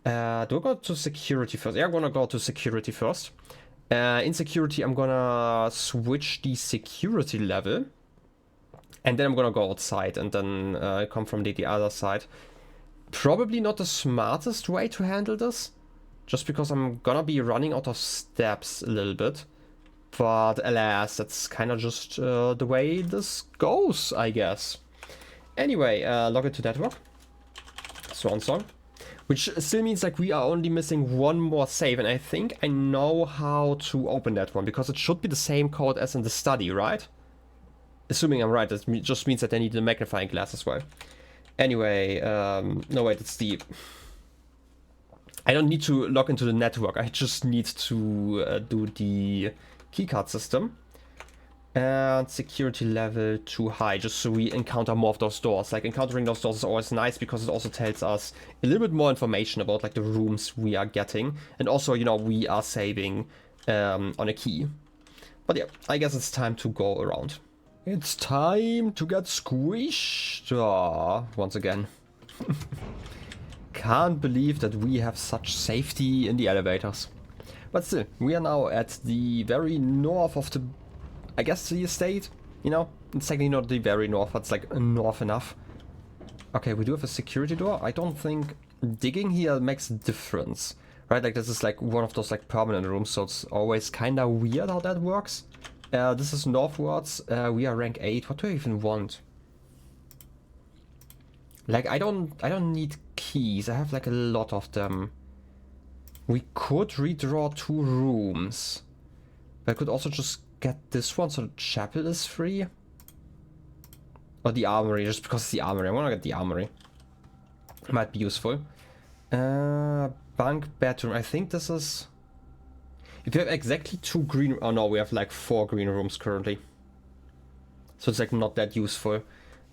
Do I go to security first? Yeah, I'm gonna go to security first. In security, I'm gonna switch the security level, and then I'm gonna go outside and then come from the other side. Probably not the smartest way to handle this, just because I'm gonna be running out of steps a little bit. But alas, that's kind of just the way this goes, I guess. Anyway, log into network. Swan song. Which still means like we are only missing one more save, and I think I know how to open that one, because it should be the same code as in the study, right? Assuming I'm right, that just means that I need the magnifying glass as well. Anyway, no wait, it's the... I don't need to log into the network, I just need to do the keycard system. And security level too high, just so we encounter more of those doors. Like, encountering those doors is always nice, because it also tells us a little bit more information about like the rooms we are getting. And also, you know, we are saving on a key. But yeah, I guess it's time to go around. It's time to get squished. Once again. Can't believe that we have such safety in the elevators. But still, we are now at the very north of the, I guess, the estate. You know, it's technically not the very north, but it's like north enough. Okay, we do have a security door. I don't think digging here makes a difference, right? Like, this is like one of those like permanent rooms, so it's always kind of weird how that works. This is northwards. We are rank 8. What do I even want? Like, I don't need keys. I have like a lot of them. We could redraw 2 rooms. But I could also just get this one so the chapel is free. Or the armory, just because it's the armory. I want to get the armory. Might be useful. Bunk bedroom. I think this is... If you have exactly 2 green... Oh no, we have like 4 green rooms currently. So it's like not that useful.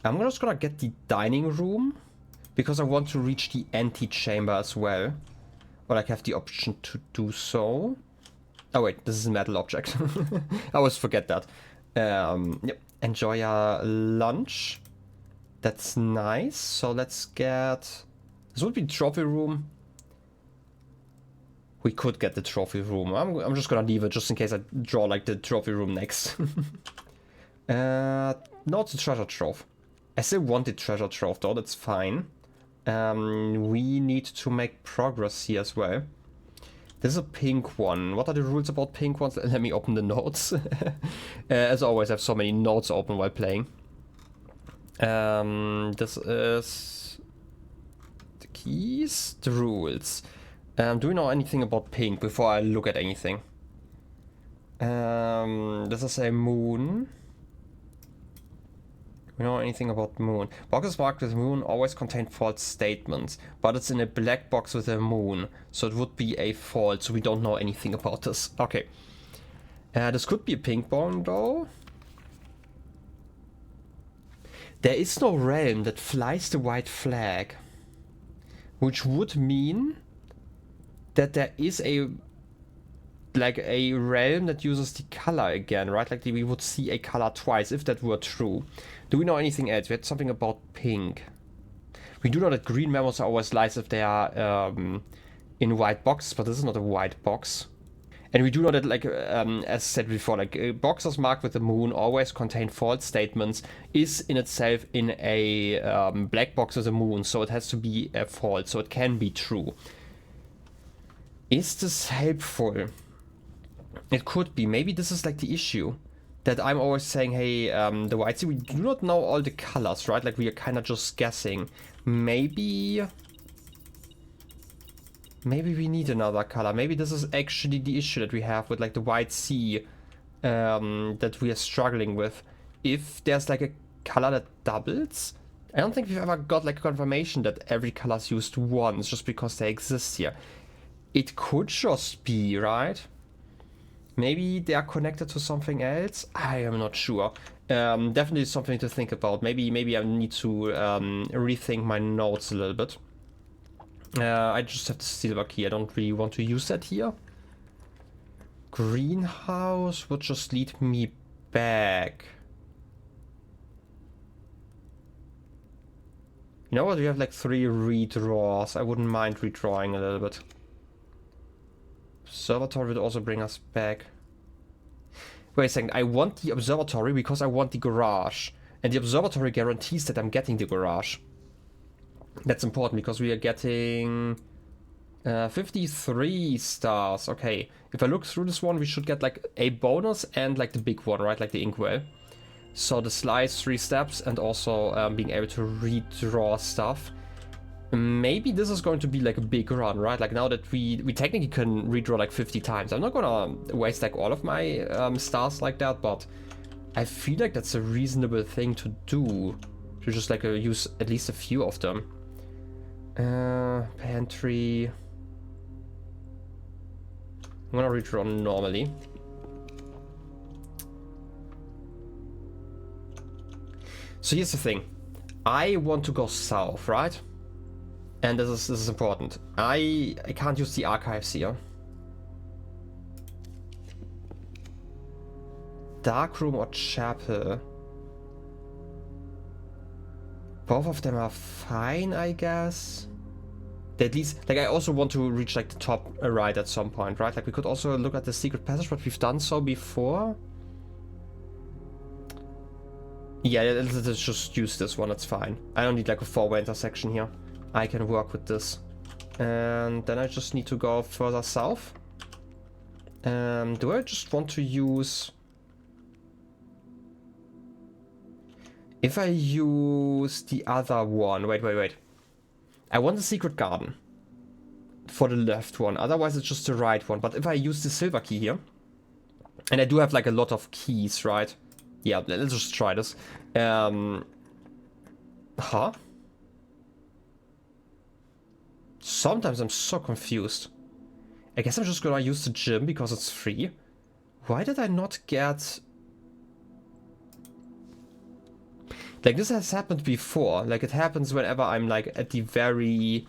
I'm just gonna get the dining room, because I want to reach the antechamber as well. Or like have the option to do so. Oh wait, this is a metal object. I always forget that. Yep. Enjoy our lunch. That's nice. So let's get... This would be trophy room. We could get the trophy room. I'm just gonna leave it just in case I draw like the trophy room next. No, it's a treasure trove. I still want the treasure trove though, that's fine. We need to make progress here as well. This is a pink one. What are the rules about pink ones? Let me open the notes. As always, I have so many notes open while playing. This is the keys, the rules. Do we know anything about pink before I look at anything? This is a moon. We know anything about moon. Boxes marked with moon always contain false statements, but it's in a black box with a moon, so it would be a false, so we don't know anything about this. Okay. This could be a ping pong though. There is no realm that flies the white flag, which would mean that there is a realm that uses the color again, right? Like we would see a color twice if that were true. Do we know anything else? We had something about pink. We do know that green memos are always lies if they are in white boxes, but this is not a white box. And we do know that, like, as said before, like boxes marked with the moon always contain false statements is in itself in a black box with a moon, so it has to be a false, so it can be true. Is this helpful? It could be. Maybe this is like the issue. That I'm always saying, hey, the white sea, we do not know all the colors, right? Like we are kind of just guessing. Maybe we need another color. Maybe this is actually the issue that we have with like the white sea that we are struggling with. If there's like a color that doubles, I don't think we've ever got like a confirmation that every color is used once just because they exist here. It could just be, right? Maybe they are connected to something else. I am not sure. Definitely something to think about. Maybe I need to rethink my notes a little bit. I just have the silver key. I don't really want to use that here. Greenhouse would just lead me back. You know what? We have like 3 redraws. I wouldn't mind redrawing a little bit. Observatory would also bring us back. Wait a second. I want the observatory because I want the garage. And the observatory guarantees that I'm getting the garage. That's important because we are getting 53 stars. Okay. If I look through this one, we should get like a bonus and like the big one, right? Like the inkwell. So the slice, 3 steps, and also being able to redraw stuff. Maybe this is going to be like a big run, right? Like now that we technically can redraw like 50 times. I'm not gonna waste like all of my stars like that, but I feel like that's a reasonable thing to do. To just like use at least a few of them. Pantry. I'm gonna redraw normally. So here's the thing. I want to go south, right? And this is important. I can't use the archives here. Darkroom or chapel? Both of them are fine, I guess. They at least, like, I also want to reach like the top right at some point, right? Like we could also look at the secret passage, but we've done so before. Yeah, let's just use this one, it's fine. I don't need like a 4-way intersection here. I can work with this. And then I just need to go further south. Do I just want to use... If I use the other one... Wait. I want the secret garden. For the left one. Otherwise it's just the right one. But if I use the silver key here... And I do have like a lot of keys, right? Yeah, let's just try this. Sometimes I'm so confused. I guess I'm just gonna use the gym because it's free. Why did I not get... Like this has happened before. Like it happens whenever I'm like at the very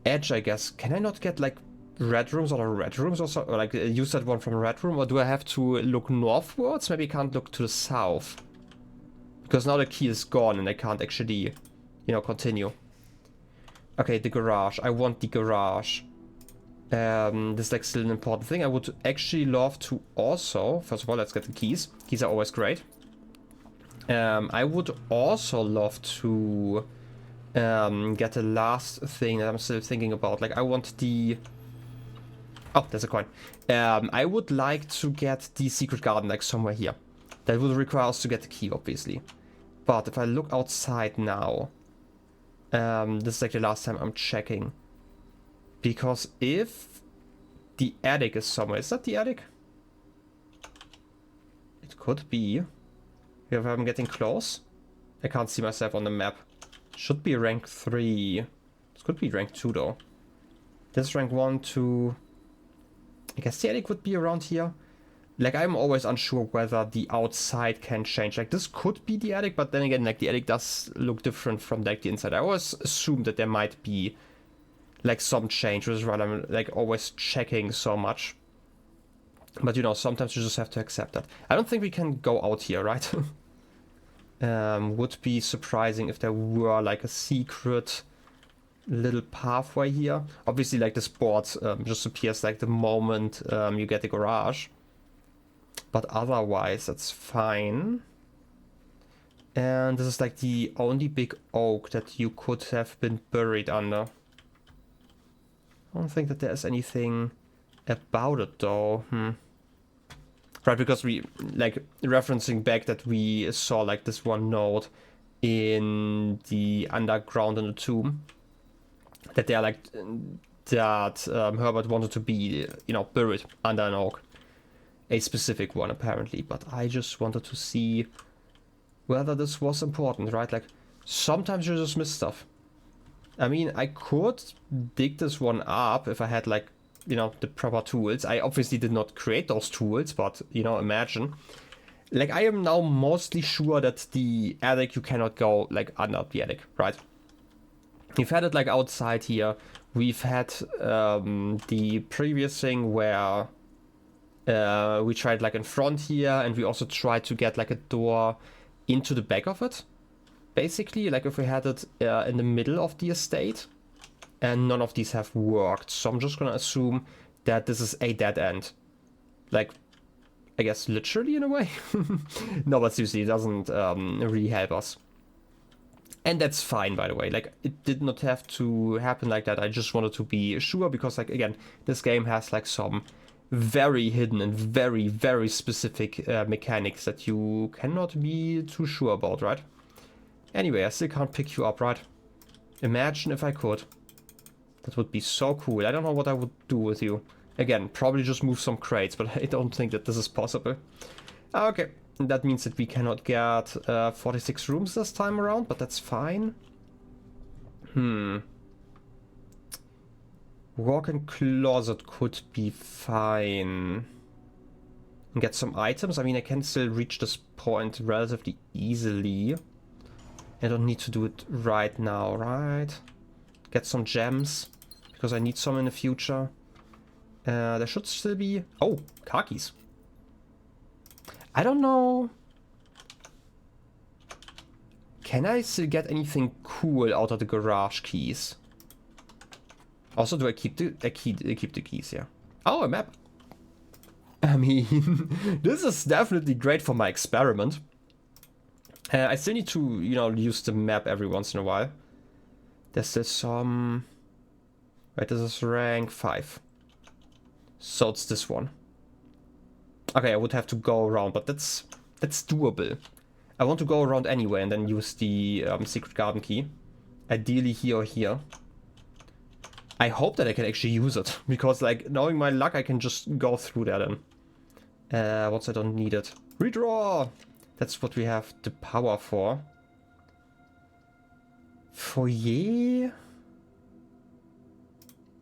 edge, I guess. Can I not get like red rooms or red rooms or so? Or like use that one from a red room? Or do I have to look northwards? Maybe I can't look to the south. Because now the key is gone and I can't actually, you know, continue. Okay, the garage. I want the garage. This is like still an important thing. I would actually love to also... First of all, let's get the keys. Keys are always great. I would also love to get the last thing that I'm still thinking about. Like, I want the... Oh, there's a coin. I would like to get the secret garden, like, somewhere here. That would require us to get the key, obviously. But if I look outside now... this is like the last time I'm checking. Because if the attic is somewhere... Is that the attic? It could be. If I'm getting close. I can't see myself on the map. Should be rank 3. This could be rank 2 though. This is rank 1, 2... I guess the attic would be around here. Like, I'm always unsure whether the outside can change. Like, this could be the attic, but then again, like, the attic does look different from, like, the inside. I always assume that there might be, like, some change, which is why I'm, like, always checking so much. But, you know, sometimes you just have to accept that. I don't think we can go out here, right? Would be surprising if there were, like, a secret little pathway here. Obviously, like, this board just appears, like, the moment you get the garage. But otherwise, that's fine. And this is like the only big oak that you could have been buried under. I don't think that there's anything about it though. Right, because we, like, referencing back that we saw like this one note in the underground in the tomb. That they're like, that Herbert wanted to be, you know, buried under an oak. A specific one apparently, but I just wanted to see whether this was important, right? Like, sometimes you just miss stuff. I mean, I could dig this one up if I had, like, you know, the proper tools. I obviously did not create those tools, but, you know, imagine. Like, I am now mostly sure that the attic, you cannot go, like, under the attic, right? We've had it, like, outside here. We've had the previous thing where... We tried like in front here, and we also tried to get like a door into the back of it. Basically, like if we had it in the middle of the estate, and none of these have worked. So I'm just gonna assume that this is a dead end. Like, I guess literally in a way. No, but seriously, it doesn't really help us. And that's fine, by the way. Like, it did not have to happen like that. I just wanted to be sure because, like, again, this game has like some very hidden and very, very specific mechanics that you cannot be too sure about, right? Anyway, I still can't pick you up, right? Imagine if I could. That would be so cool. I don't know what I would do with you. Again, probably just move some crates, but I don't think that this is possible. Okay, that means that we cannot get 46 rooms this time around, but that's fine. Walk-in closet could be fine. And get some items. I mean, I can still reach this point relatively easily. I don't need to do it right now, right? Get some gems, because I need some in the future. There should still be... Oh, car keys. I don't know. Can I still get anything cool out of the garage keys? Also, do I keep the keys here? Oh, a map. I mean, this is definitely great for my experiment. I still need to, you know, use the map every once in a while. There's still some... Right, this is rank 5. So it's this one. Okay, I would have to go around, but that's doable. I want to go around anyway and then use the secret garden key. Ideally here or here. I hope that I can actually use it, because like knowing my luck I can just go through that then. Once I don't need it. Redraw! That's what we have the power for. Foyer?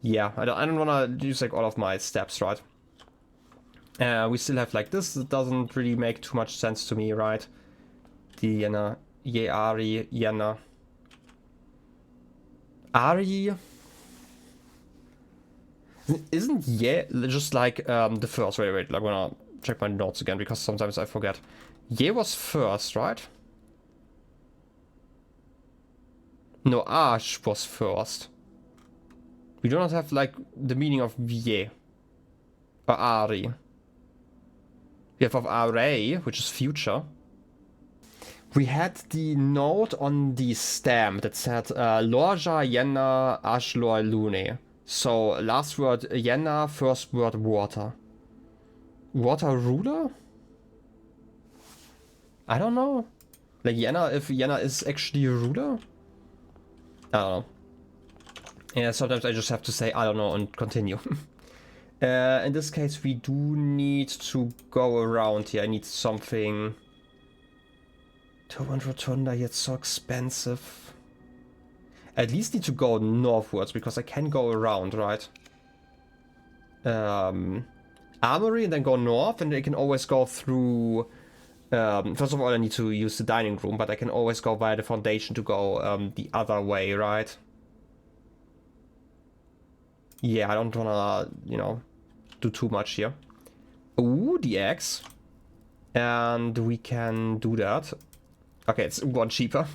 Yeah, I don't want to use like all of my steps, right? We still have like this. It doesn't really make too much sense to me, right? The Ari, Yenna. Ari? Isn't Ye just like the first? Wait, I'm gonna check my notes again because sometimes I forget. Ye was first, right? No, Ash was first. We do not have like the meaning of Ye or Ari. We have of Are, which is future. We had the note on the stamp that said Lorja, Yenna, Ash, Lor, Lune. So last word Yenna, first word water. Water ruler? I don't know. Like Yenna, if Yenna is actually a ruler? I don't know. Yeah, sometimes I just have to say I don't know and continue. In this case we do need to go around here. I need something. Turban Rotunda, yet so expensive. At least need to go northwards because I can go around, right? Armory and then go north, and I can always go through. First of all, I need to use the dining room, but I can always go via the foundation to go the other way, right? Yeah, I don't wanna, you know, do too much here. Ooh, the eggs. And we can do that. Okay, it's one cheaper.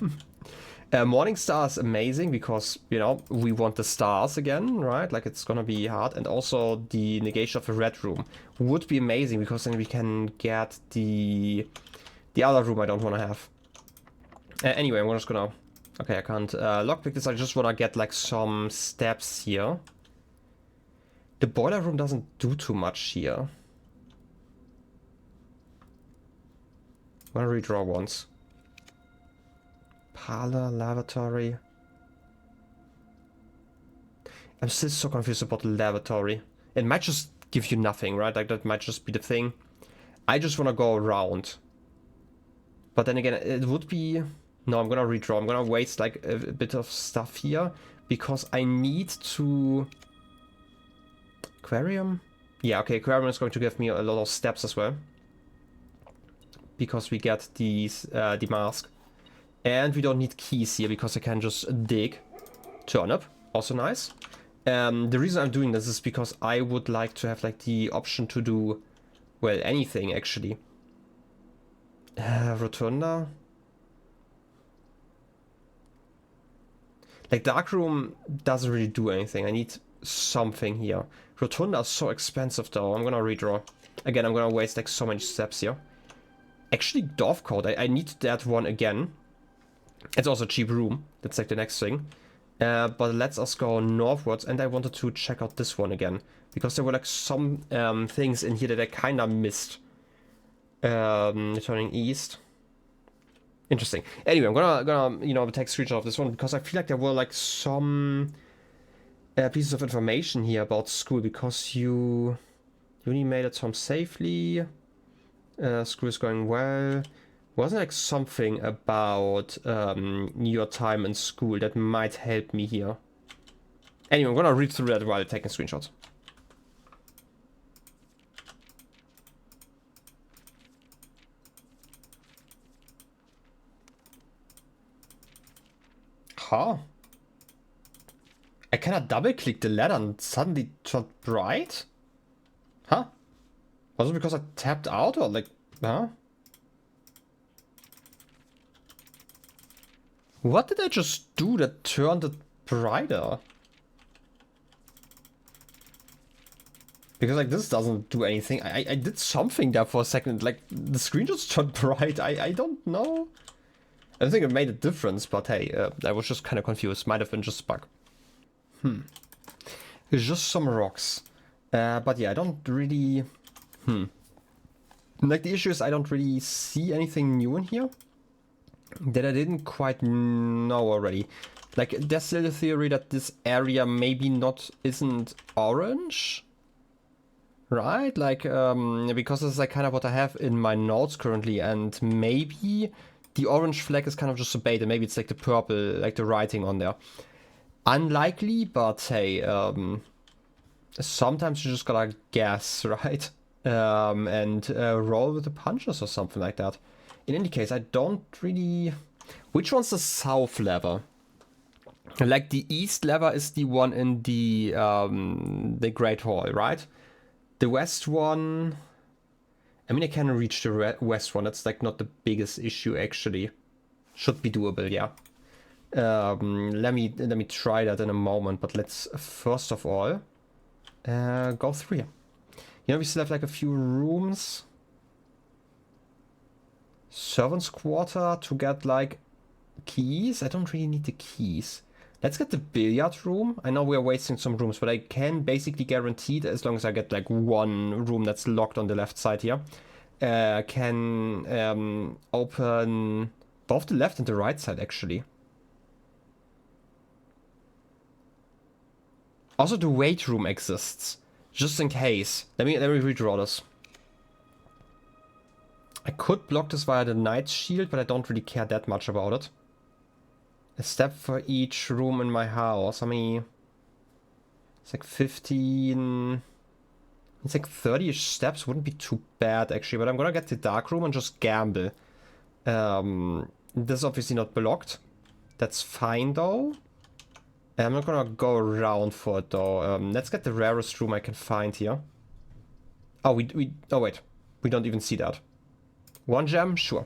Morning Star is amazing because, you know, we want the stars again, right? Like, it's gonna be hard. And also the negation of the red room would be amazing because then we can get the other room I don't want to have. Anyway, I'm just gonna... Okay, I can't lockpick this. I just want to get, like, some steps here. The boiler room doesn't do too much here. I'm gonna redraw once. Parlor, lavatory. I'm still so confused about the lavatory. It might just give you nothing, right? Like, that might just be the thing. I just want to go around. But then again, it would be... No, I'm gonna redraw. I'm gonna waste, like, a bit of stuff here. Because I need to... Aquarium? Yeah, okay, aquarium is going to give me a lot of steps as well. Because we get these, the mask. And we don't need keys here because I can just dig. Turnip, also nice. The reason I'm doing this is because I would like to have like the option to do Well, anything actually. Rotunda. Like Dark Room doesn't really do anything. I need something here. Rotunda is so expensive though. I'm gonna redraw. Again, I'm gonna waste like so many steps here. Actually, Dovecote. I need that one again. It's also a cheap room. That's like the next thing. But let's us go northwards, and I wanted to check out this one again because there were like some things in here that I kind of missed. Turning east. Interesting. Anyway, I'm gonna take a screenshot of this one because I feel like there were like some pieces of information here about school because you only made it home safely. School is going well. Wasn't like something about your time in school that might help me here. Anyway, I'm gonna read through that while taking screenshots. Huh? I cannot double click the ladder and suddenly it turned bright? Huh? Was it because I tapped out or like, huh? What did I just do that turned it brighter? Because like this doesn't do anything. I did something there for a second. Like the screen just turned bright. I don't know. I don't think it made a difference, but hey, I was just kind of confused. Might have been just a bug. It's just some rocks. But yeah, I don't really... Like the issue is I don't really see anything new in here that I didn't quite know already. Like there's still a theory that this area maybe isn't orange. Right? Like, because this is like kind of what I have in my notes currently, and maybe the orange flag is kind of just a bait, and maybe it's like the purple, like the writing on there. Unlikely, but hey, sometimes you just gotta guess, right? And roll with the punches or something like that. In any case, I don't really... Which one's the south lever? Like the east lever is the one in the Great Hall, right? The west one... I mean, I can reach the west one. That's like not the biggest issue, actually. Should be doable, yeah. Let me try that in a moment, but let's first of all go through here. You know, we still have like a few rooms. Servants' quarter to get like keys. I don't really need the keys. Let's get the billiard room. I know we are wasting some rooms, but I can basically guarantee that as long as I get like one room that's locked on the left side here, can open both the left and the right side actually. Also, the weight room exists, just in case. Let me redraw this. I could block this via the Knight's Shield, but I don't really care that much about it. A step for each room in my house. I mean, it's like 15... It's like 30-ish steps. Wouldn't be too bad, actually. But I'm gonna get the dark room and just gamble. This is obviously not blocked. That's fine, though. I'm not gonna go around for it, though. Let's get the rarest room I can find here. Oh, oh, wait. We don't even see that. One gem? Sure.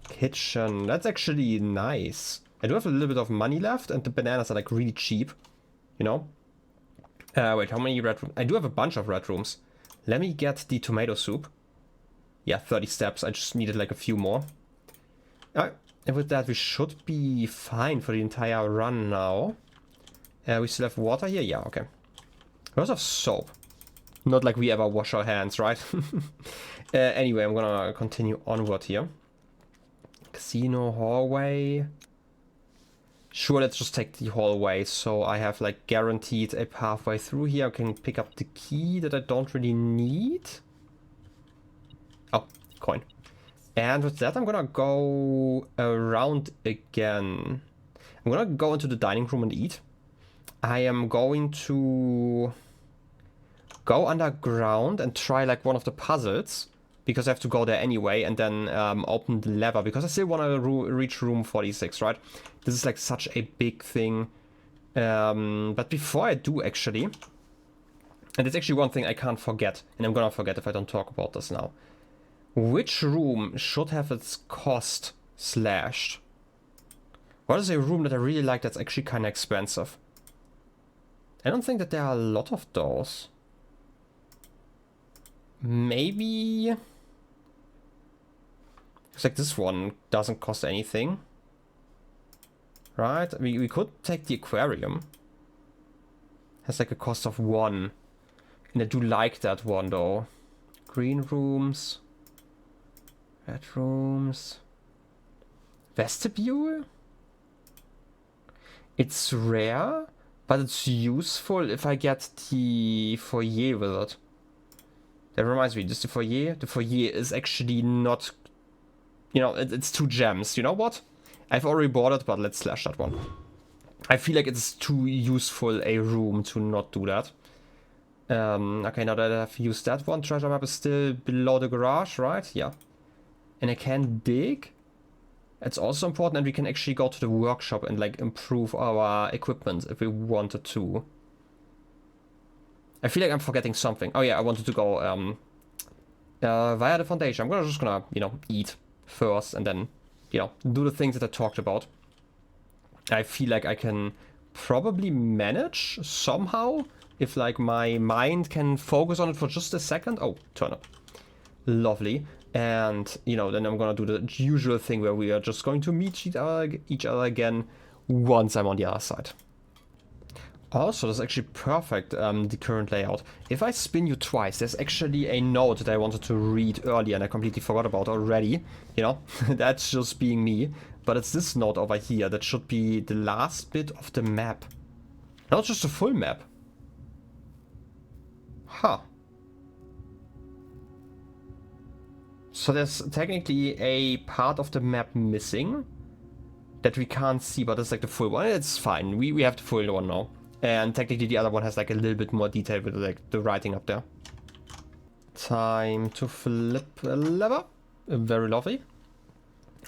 Kitchen. That's actually nice. I do have a little bit of money left, and the bananas are like really cheap. You know? Wait, how many red rooms? I do have a bunch of red rooms. Let me get the tomato soup. Yeah, 30 steps. I just needed like a few more. Alright. And with that, we should be fine for the entire run now. We still have water here? Yeah, okay. We also have soap. Not like we ever wash our hands, right? Anyway, I'm gonna continue onward here. Casino hallway. Sure, let's just take the hallway. So I have like guaranteed a pathway through here. I can pick up the key that I don't really need. Oh, coin. And with that, I'm gonna go around again. I'm gonna go into the dining room and eat. I am going to go underground and try like one of the puzzles, because I have to go there anyway, and then open the lever, because I still want to reach room 46, right? This is like such a big thing. But before I do, actually, And it's actually one thing I can't forget, and I'm gonna forget if I don't talk about this now. Which room should have its cost slashed? What is a room that I really like that's actually kind of expensive? I don't think that there are a lot of those. Maybe... It's like this one doesn't cost anything. Right? We could take the aquarium. Has like a cost of 1. And I do like that one though. Green rooms. Bedrooms. Vestibule? It's rare, but it's useful if I get the foyer with it. That reminds me, just the foyer? The foyer is actually not... You know, it's 2 gems. You know what? I've already bought it, but let's slash that one. I feel like it's too useful a room to not do that. Okay, now that I've used that one, treasure map is still below the garage, right? Yeah. And I can dig. It's also important, and we can actually go to the workshop and like improve our equipment if we wanted to. I feel like I'm forgetting something. Oh yeah, I wanted to go via the foundation. I'm just gonna, you know, eat first and then, you know, do the things that I talked about. I feel like I can probably manage somehow if like my mind can focus on it for just a second. Oh, turnip. Lovely. And, you know, then I'm gonna do the usual thing where we are just going to meet each other again once I'm on the other side. Also, that's actually perfect, the current layout. If I spin you twice, there's actually a note that I wanted to read earlier and I completely forgot about already. You know, that's just being me. But it's this note over here that should be the last bit of the map. Not just the full map. Huh. So there's technically a part of the map missing that we can't see, but it's like the full one. It's fine. We have the full one now. And technically the other one has like a little bit more detail with like the writing up there. Time to flip a lever. Very lovely.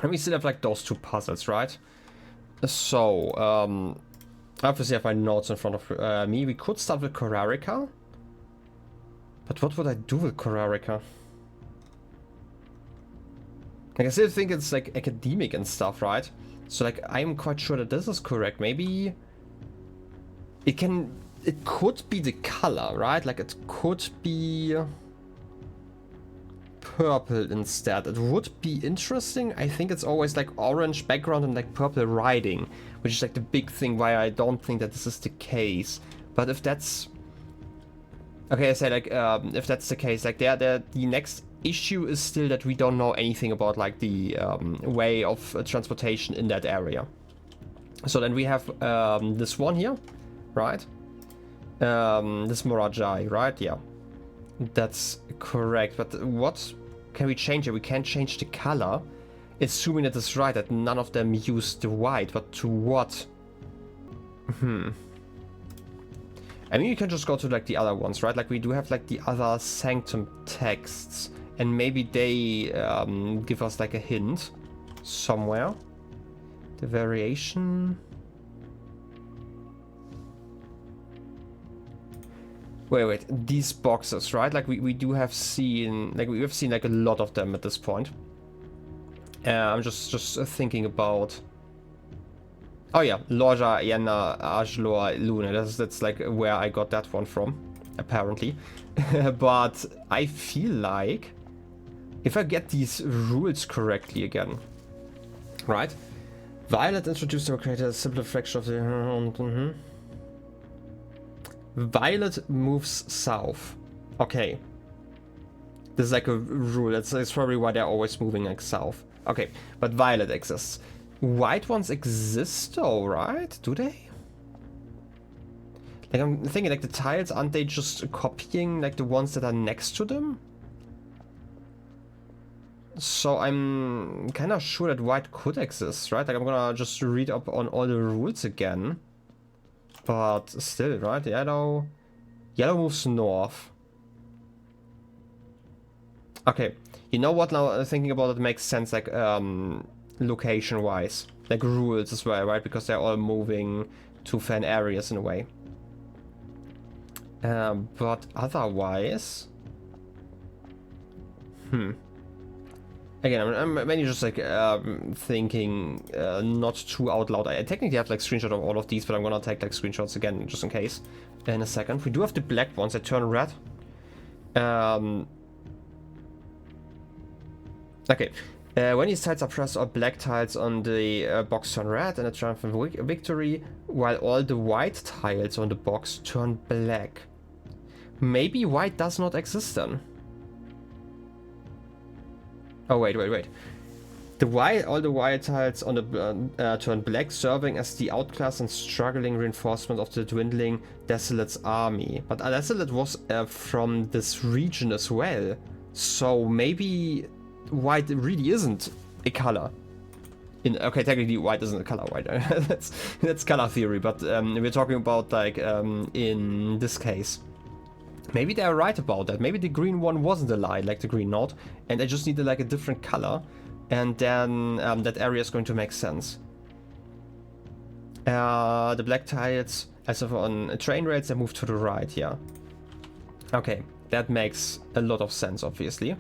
And we still have like those 2 puzzles, right? So, obviously I have my notes in front of me. We could start with Korarica. But what would I do with Korarica? Like, I still think it's like academic and stuff, right? So like, I'm quite sure that this is correct. Maybe it could be the color, right? Like it could be purple instead. It would be interesting. I think it's always like orange background and like purple writing, which is like the big thing why I don't think that this is the case. But if that's... Okay, I say like, if that's the case, like the next issue is still that we don't know anything about like the way of transportation in that area. So then we have this one here, right? This Morajai, right? Yeah, that's correct. But what can we change it? We can't change the color, assuming that it's right that none of them use the white. But to what? I mean, you can just go to like the other ones, right? Like we do have like the other Sanctum texts, and maybe they give us like a hint somewhere. The variation. Wait, these boxes, right? Like we do have seen, like we have seen like a lot of them at this point. I'm just thinking about. Oh yeah, Loja Iena Ajloa Luna. That's like where I got that one from, apparently. But I feel like if I get these rules correctly again, right? Violet introduced or created a simpler fraction of the. Violet moves south. Okay. This is like a rule. That's probably why they're always moving like south. Okay, but Violet exists. White ones exist though, right? Do they? Like I'm thinking like the tiles, aren't they just copying like the ones that are next to them? So I'm kind of sure that white could exist, right? Like I'm gonna just read up on all the rules again. But still, right? Yellow moves north. Okay, you know what? Now thinking about it makes sense, like location-wise, like rules as well, right? Because they're all moving to fan areas in a way. But otherwise... Again, I'm mainly just like thinking not too out loud. I technically have like screenshot of all of these, but I'm gonna take like screenshots again just in case in a second. We do have the black ones that turn red. Okay. When these tiles are pressed, all black tiles on the box turn red and a triumphant victory, while all the white tiles on the box turn black. Maybe white does not exist then. Oh, wait. All the white tiles on the turn black, serving as the outclass and struggling reinforcement of the dwindling Desolate's army. But Desolate was from this region as well. So maybe white really isn't a color. Okay, technically white isn't a color, white. that's color theory, but we're talking about like in this case. Maybe they're right about that. Maybe the green one wasn't a lie, like the green knot, and they just needed like a different color, and then that area is going to make sense. The black tiles, as of on train rails, they move to the right, yeah. Okay, that makes a lot of sense, obviously.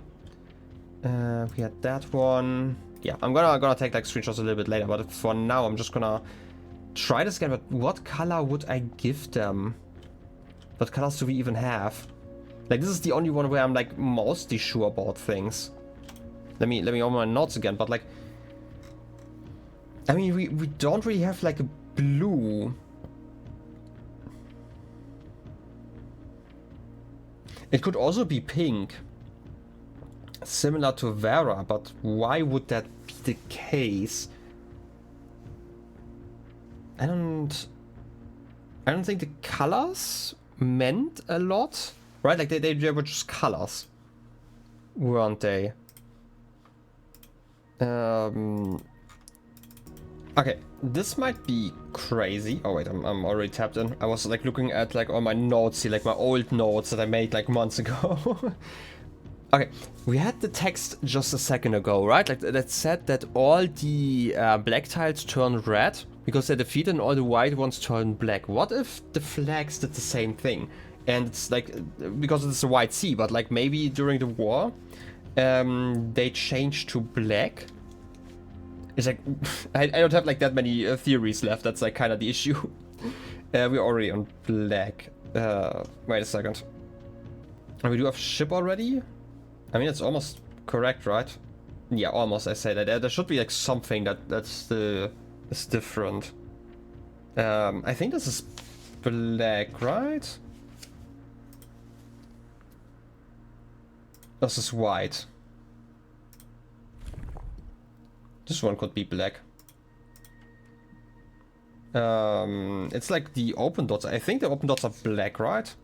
We had that one. Yeah, I'm gonna take like screenshots a little bit later, but for now I'm just gonna try this again. But what color would I give them? What colors do we even have? Like, this is the only one where I'm like mostly sure about things. Let me open my notes again, but like, I mean, we don't really have like a blue. It could also be pink, similar to Vera, but why would that be the case? I don't think the colors meant a lot, right? Like they were just colors, weren't they? Okay, this might be crazy. Oh wait, I'm already tapped in. I was like looking at like all my notes here, like my old notes that I made like months ago. Okay, we had the text just a second ago, right? Like that said that all the black tiles turn red because they're defeated and all the white ones turn black. What if the flags did the same thing? And it's like, because it's a white sea, but like maybe during the war, they changed to black. It's like, I don't have like that many theories left. That's like kind of the issue. We're already on black. Wait a second. And we do have ship already? I mean, it's almost correct, right? Yeah, almost. I say that there should be like something that's different. I think this is black, right? This is white. This one could be black. It's like the open dots. I think the open dots are black, right?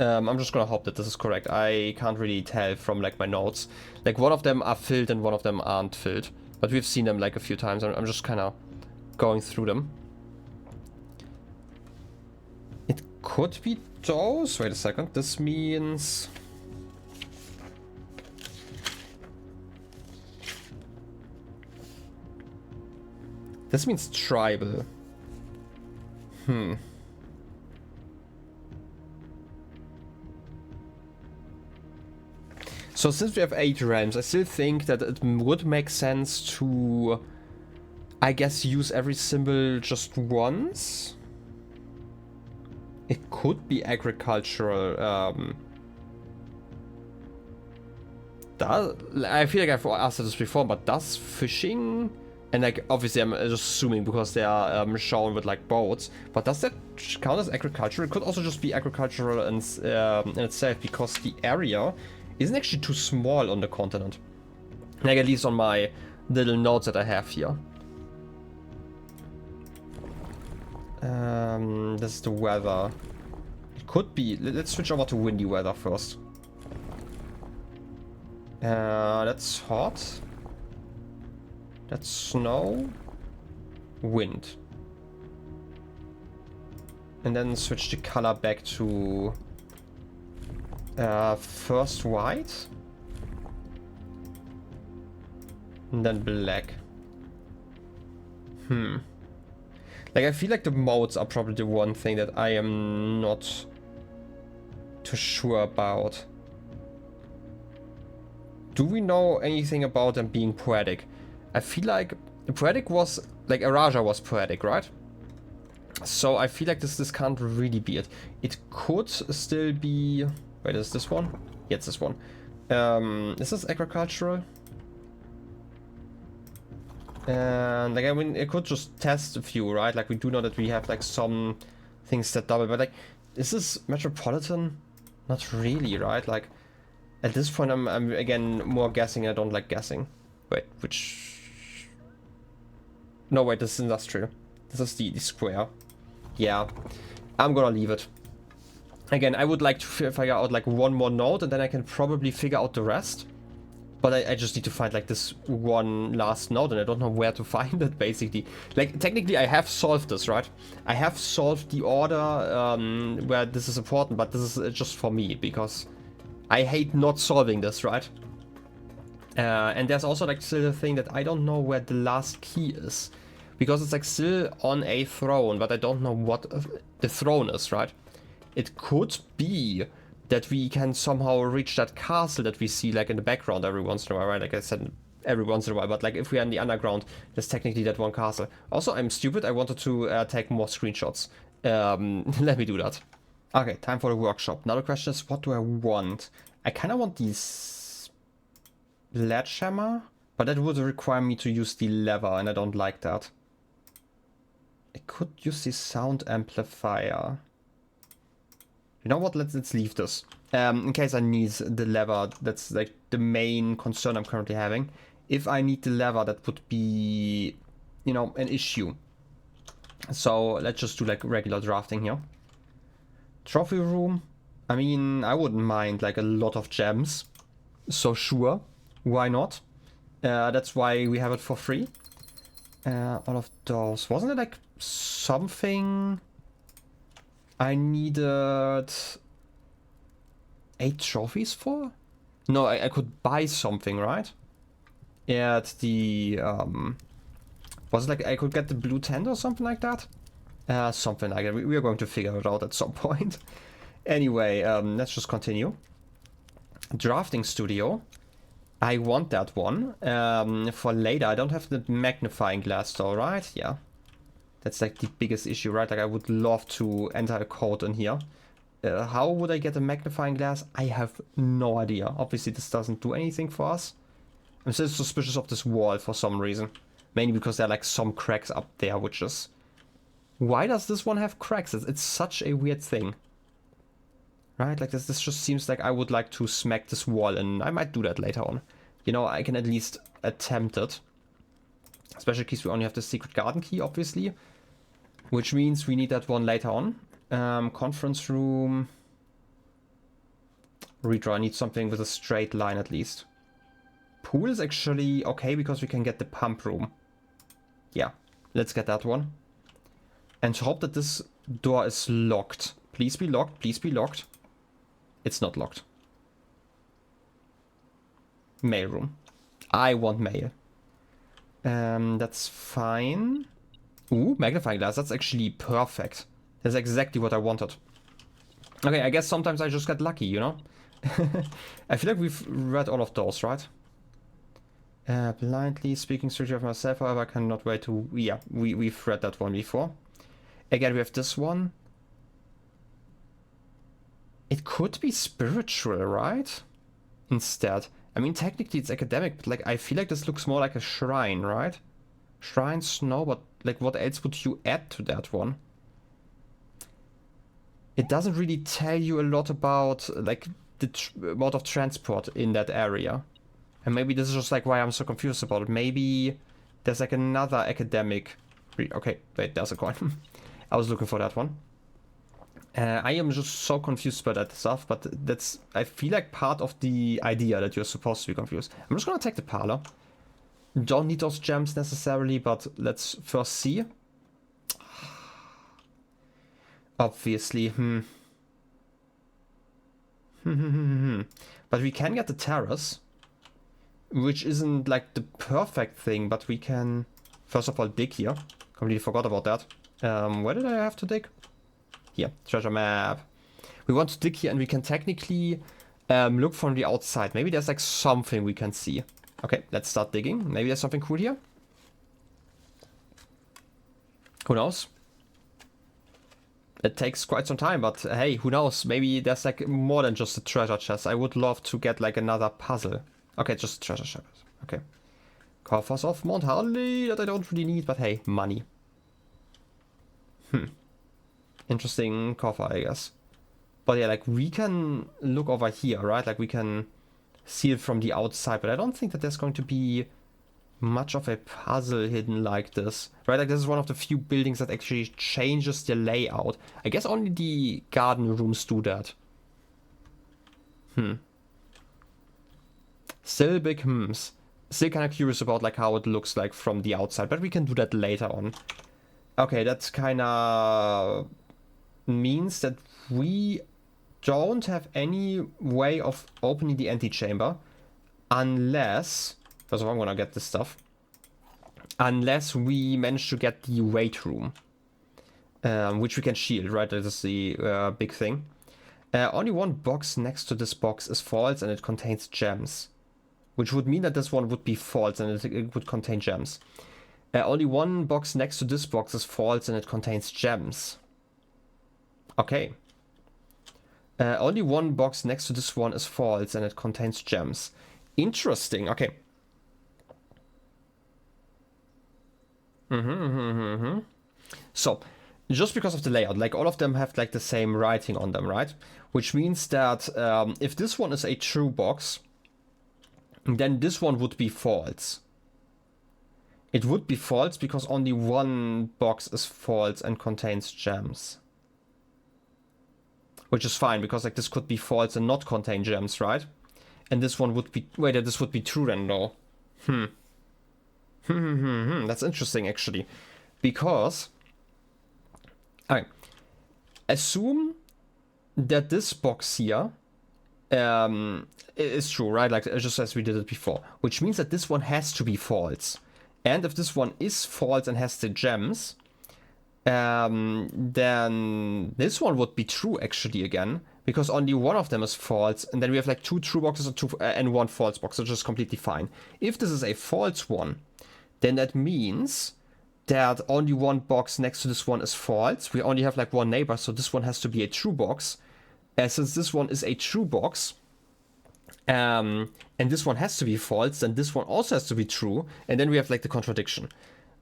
I'm just gonna hope that this is correct. I can't really tell from like my notes. Like one of them are filled and one of them aren't filled. But we've seen them like a few times. I'm just kind of going through them. It could be those. Wait a second. This means... This means tribal. So since we have 8 realms, I still think that it would make sense to, I guess, use every symbol just once. It could be agricultural. I feel like I've asked this before, but does fishing... And like, obviously I'm just assuming because they are shown with like boats, but does that count as agricultural? It could also just be agricultural in itself, because the area isn't actually too small on the continent. Like at least on my little notes that I have here. This is the weather. It could be, let's switch over to windy weather first. That's hot. That's snow, wind. And then switch the color back to first white. And then black. Like I feel like the modes are probably the one thing that I am not too sure about. Do we know anything about them being poetic? I feel like poetic was, like Araja was poetic, right? So I feel like this can't really be it. It could still be... Wait, is this one? Yeah, it's this one. Is this agricultural? And like, I mean, it could just test a few, right? Like, we do know that we have like some things that double, but like, is this metropolitan? Not really, right? Like, at this point, I'm again more guessing. I don't like guessing. Wait, which? No, wait, this is industrial. This is the square. Yeah, I'm gonna leave it. Again, I would like to figure out like one more node, and then I can probably figure out the rest. But I just need to find like this one last node, and I don't know where to find it, basically. Like, technically I have solved this, right? I have solved the order where this is important, but this is just for me, because I hate not solving this, right? And there's also like still the thing that I don't know where the last key is. Because it's like still on a throne, but I don't know what the throne is, right? It could be that we can somehow reach that castle that we see like in the background every once in a while, right? Like I said, every once in a while, but like if we are in the underground, there's technically that one castle. Also, I'm stupid, I wanted to take more screenshots. Let me do that. Okay, time for the workshop. Now the question is, what do I want? I kind of want this sledgehammer, but that would require me to use the lever, and I don't like that. I could use the sound amplifier. You know what, let's leave this. In case I need the lever, that's like the main concern I'm currently having. If I need the lever, that would be, you know, an issue. So let's just do like regular drafting here. Trophy room. I mean, I wouldn't mind like a lot of gems. So sure, why not? That's why we have it for free. All of those. Wasn't it like something... I needed 8 trophies for? No, I could buy something, right? At the, was it like I could get the blue tent or something like that? Something like that. We are going to figure it out at some point. Anyway, let's just continue. Drafting studio. I want that one. For later, I don't have the magnifying glass though, right? Yeah. That's like the biggest issue, right? Like I would love to enter a code in here. How would I get a magnifying glass? I have no idea. Obviously this doesn't do anything for us. I'm still suspicious of this wall for some reason. Mainly because there are like some cracks up there, which is... Why does this one have cracks? It's such a weird thing. Right? Like this just seems like I would like to smack this wall, and I might do that later on. You know, I can at least attempt it. Special keys, we only have the secret garden key, obviously. Which means we need that one later on. Conference room. Redraw, I need something with a straight line at least. Pool is actually okay because we can get the pump room. Yeah, let's get that one. And hope that this door is locked. Please be locked, please be locked. It's not locked. Mail room. I want mail. That's fine. Ooh, magnifying glass, that's actually perfect. That's exactly what I wanted. Okay, I guess sometimes I just get lucky, you know? I feel like we've read all of those, right? Blindly speaking strictly of myself, however, I cannot wait to... Yeah, we've read that one before. Again, we have this one. It could be spiritual, right? Instead. I mean, technically it's academic, but like I feel like this looks more like a shrine, right? Shrine, snow, but like what else would you add to that one? It doesn't really tell you a lot about like the mode of transport in that area. And maybe this is just like why I'm so confused about it. Maybe there's like another academic... Okay, wait, there's a coin. I was looking for that one. I am just so confused by that stuff, but that's, I feel like, part of the idea that you're supposed to be confused. I'm just gonna take the parlor. Don't need those gems necessarily, but let's first see. Obviously, But we can get the terrace, which isn't like the perfect thing, but we can, first of all, dig here. Completely forgot about that. Where did I have to dig? Here, treasure map. We want to dig here and we can technically look from the outside. Maybe there's like something we can see. Okay, let's start digging. Maybe there's something cool here. Who knows? It takes quite some time, but hey, who knows? Maybe there's like more than just a treasure chest. I would love to get like another puzzle. Okay, just treasure chest. Okay. Coffers of Mount Harley that I don't really need, but hey, money. Interesting coffer, I guess. But yeah, like we can look over here, right? Like we can see it from the outside, but I don't think that there's going to be much of a puzzle hidden like this, right? Like this is one of the few buildings that actually changes the layout. I guess only the garden rooms do that. Still big hmms. Still kind of curious about like how it looks like from the outside, but we can do that later on. Okay, that kind of means that we don't have any way of opening the antechamber unless, first of all, I'm gonna get this stuff, unless we manage to get the weight room, which we can shield, right? That is the big thing. Only one box next to this box is false and it contains gems, which would mean that this one would be false and it would contain gems. Only one box next to this box is false and it contains gems. Okay. Only one box next to this one is false and it contains gems. Interesting. Okay. So, just because of the layout, like all of them have like the same writing on them, right? Which means that if this one is a true box, then this one would be false. It would be false because only one box is false and contains gems. Which is fine, because like this could be false and not contain gems, right? And this one would be... Wait, this would be true then, no. That's interesting, actually. Because... Okay. Assume that this box here is true, right? Like, just as we did it before. Which means that this one has to be false. And if this one is false and has the gems... then this one would be true actually again, because only one of them is false, and then we have like two true boxes and one false box, which is completely fine. If this is a false one, then that means that only one box next to this one is false. We only have like one neighbor, so this one has to be a true box. Since this one is a true box, and this one has to be false, then this one also has to be true, and then we have like the contradiction.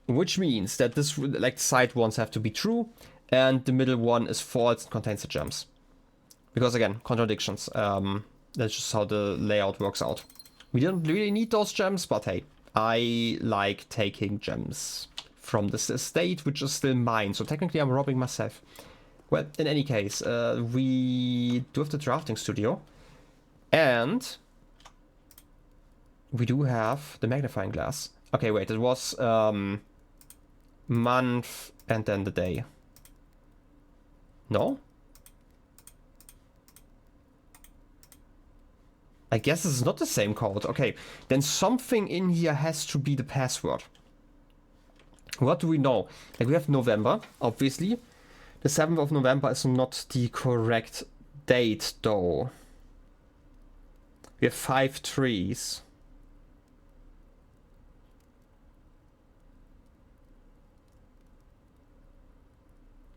Which means that this, like, side ones have to be true, and the middle one is false and contains the gems. Because again, contradictions. That's just how the layout works out. We didn't really need those gems, but hey, I like taking gems from this estate, which is still mine. So technically I'm robbing myself. Well, in any case, we do have the drafting studio. And we do have the magnifying glass. Okay, wait, it was... month and then the day. No? I guess this is not the same code. Okay, then something in here has to be the password. What do we know? Like we have November, obviously. The 7th of November is not the correct date though. We have 5 trees.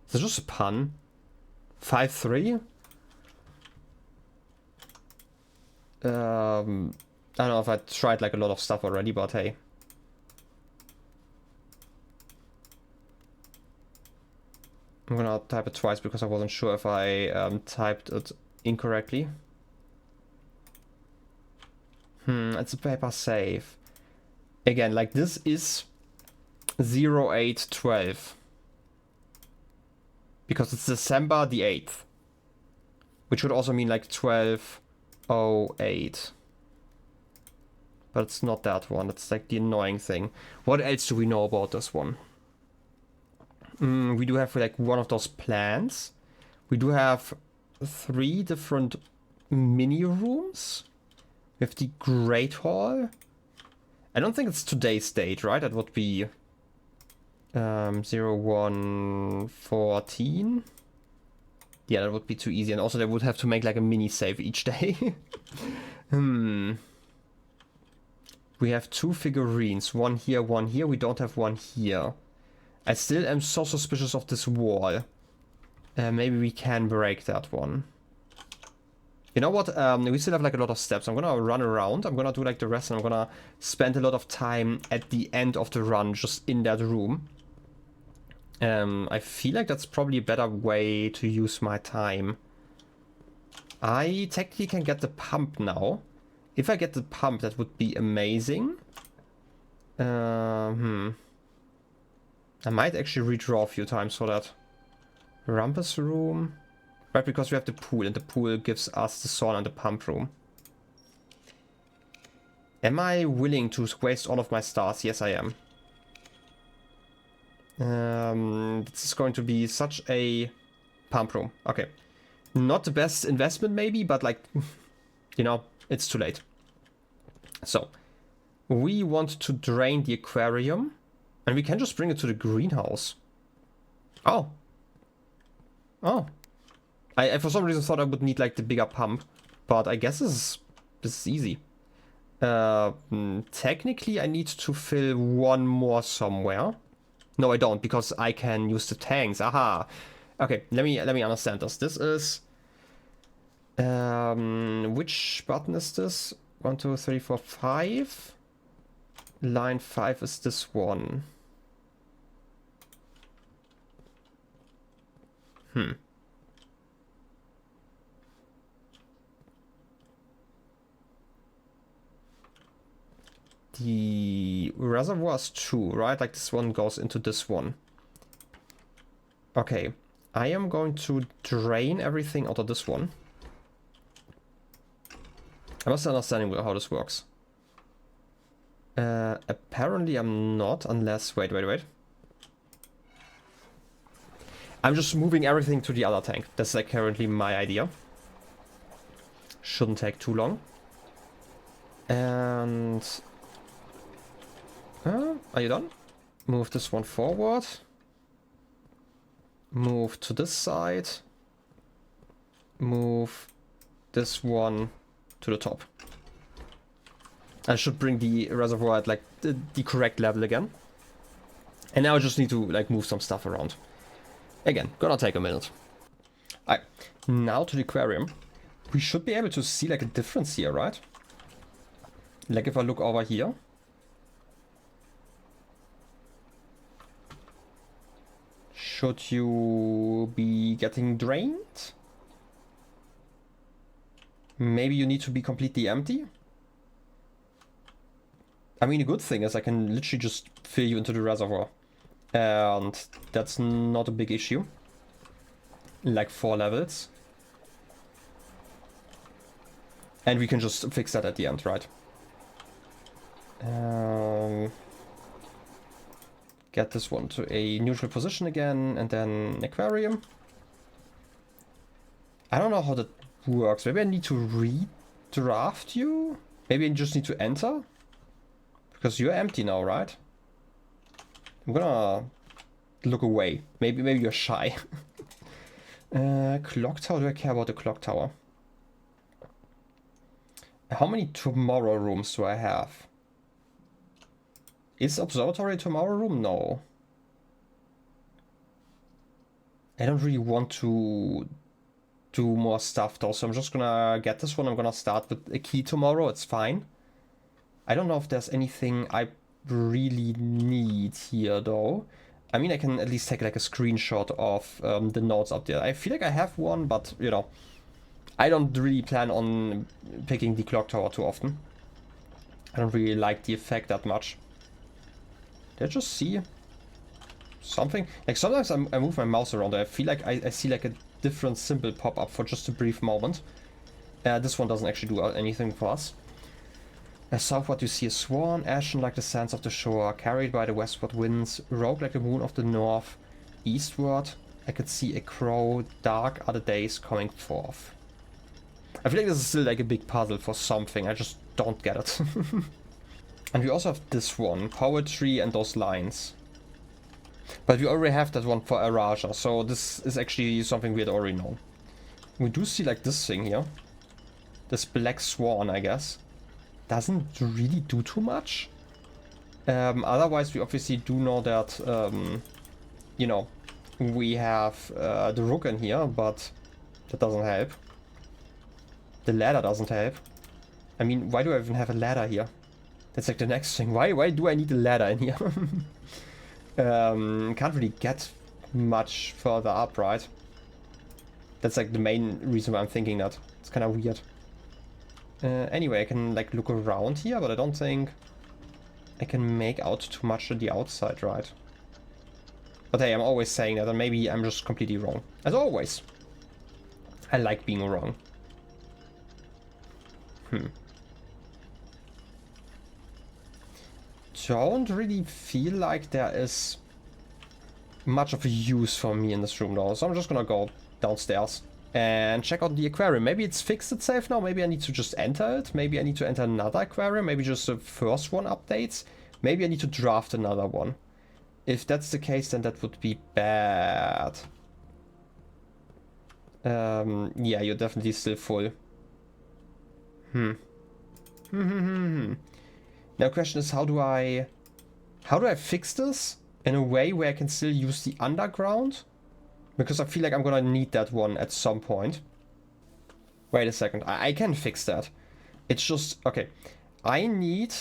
Is this just a pun? 5-3? I don't know if I tried like a lot of stuff already, but hey. I'm gonna type it twice because I wasn't sure if I typed it incorrectly. It's a paper save. Again, like this is 0812. Because it's December the 8th. Which would also mean like 1208. But it's not that one. It's like the annoying thing. What else do we know about this one? We do have like one of those plans. We do have 3 different mini rooms. We have the Great Hall. I don't think it's today's date, right? That would be 0114. Yeah, that would be too easy. And also they would have to make like a mini save each day. We have 2 figurines. One here, one here. We don't have one here. I still am so suspicious of this wall. Maybe we can break that one. You know what? We still have like a lot of steps. I'm gonna run around. I'm gonna do like the rest, and I'm gonna spend a lot of time at the end of the run just in that room. I feel like that's probably a better way to use my time. I technically can get the pump now. If I get the pump, that would be amazing. I might actually redraw a few times for that. Rumpus room. Right, because we have the pool, and the pool gives us the sauna and the pump room. Am I willing to waste all of my stars? Yes, I am. This is going to be such a pump room. Okay. Not the best investment maybe, but like, you know, it's too late. So, we want to drain the aquarium, and we can just bring it to the greenhouse. Oh. Oh. I for some reason thought I would need like the bigger pump, but I guess this is easy. Technically I need to fill one more somewhere. No, I don't, because I can use the tanks. Aha. Okay, let me understand this. This is which button is this? 1, 2, 3, 4, 5. Line 5 is this one. The reservoir is 2, right? Like this one goes into this one. Okay, I am going to drain everything out of this one. I must understand how this works. Apparently I'm not, unless... Wait. I'm just moving everything to the other tank. That's like currently my idea. Shouldn't take too long. And... are you done? Move this one forward. Move to this side. Move this one to the top. I should bring the reservoir at like the correct level again. And now I just need to like move some stuff around. Again, gonna take a minute. Alright, now to the aquarium. We should be able to see like a difference here, right? Like if I look over here. Should you be getting drained? Maybe you need to be completely empty? I mean, the good thing is I can literally just fill you into the reservoir. And that's not a big issue. Like 4 levels. And we can just fix that at the end, right? Get this one to a neutral position again, and then aquarium. I don't know how that works. Maybe I need to redraft you? Maybe I just need to enter? Because you're empty now, right? I'm gonna look away. Maybe you're shy. Clock tower, do I care about the clock tower? How many tomorrow rooms do I have? Is observatory a tomorrow room? No. I don't really want to do more stuff though, so I'm just gonna get this one. I'm gonna start with a key tomorrow, it's fine. I don't know if there's anything I really need here though. I mean, I can at least take like a screenshot of the notes up there. I feel like I have one, but you know, I don't really plan on picking the clock tower too often. I don't really like the effect that much. Did I just see something? Like sometimes I move my mouse around and I feel like I see like a different symbol pop up for just a brief moment. This one doesn't actually do anything for us. Southward you see a swan, ashen like the sands of the shore, carried by the westward winds, rogue like the moon of the north. Eastward I could see a crow, dark are the days coming forth. I feel like this is still like a big puzzle for something, I just don't get it. And we also have this one, poetry and those lines. But we already have that one for Araja, so this is actually something we had already known. we do see like this thing here. This black swan, I guess. Doesn't really do too much. Otherwise, we obviously do know that, you know, we have the rook in here, but that doesn't help. The ladder doesn't help. I mean, why do I even have a ladder here? That's like the next thing. Why do I need a ladder in here? Can't really get much further up, right? That's like the main reason why I'm thinking that. It's kind of weird. Anyway, I can like look around here, but I don't think I can make out too much on the outside, right? But hey, I'm always saying that, and maybe I'm just completely wrong. As always. I like being wrong. Don't really feel like there is much of a use for me in this room though, so I'm just gonna go downstairs and check out the aquarium. Maybe it's fixed itself now, maybe I need to just enter it, maybe I need to enter another aquarium, maybe just the first one updates, maybe I need to draft another one. If that's the case, then that would be bad. Yeah, you're definitely still full. Now, question is, how do I fix this in a way where I can still use the underground? Because I feel like I'm gonna need that one at some point. Wait a second, I can fix that. It's just, okay, I need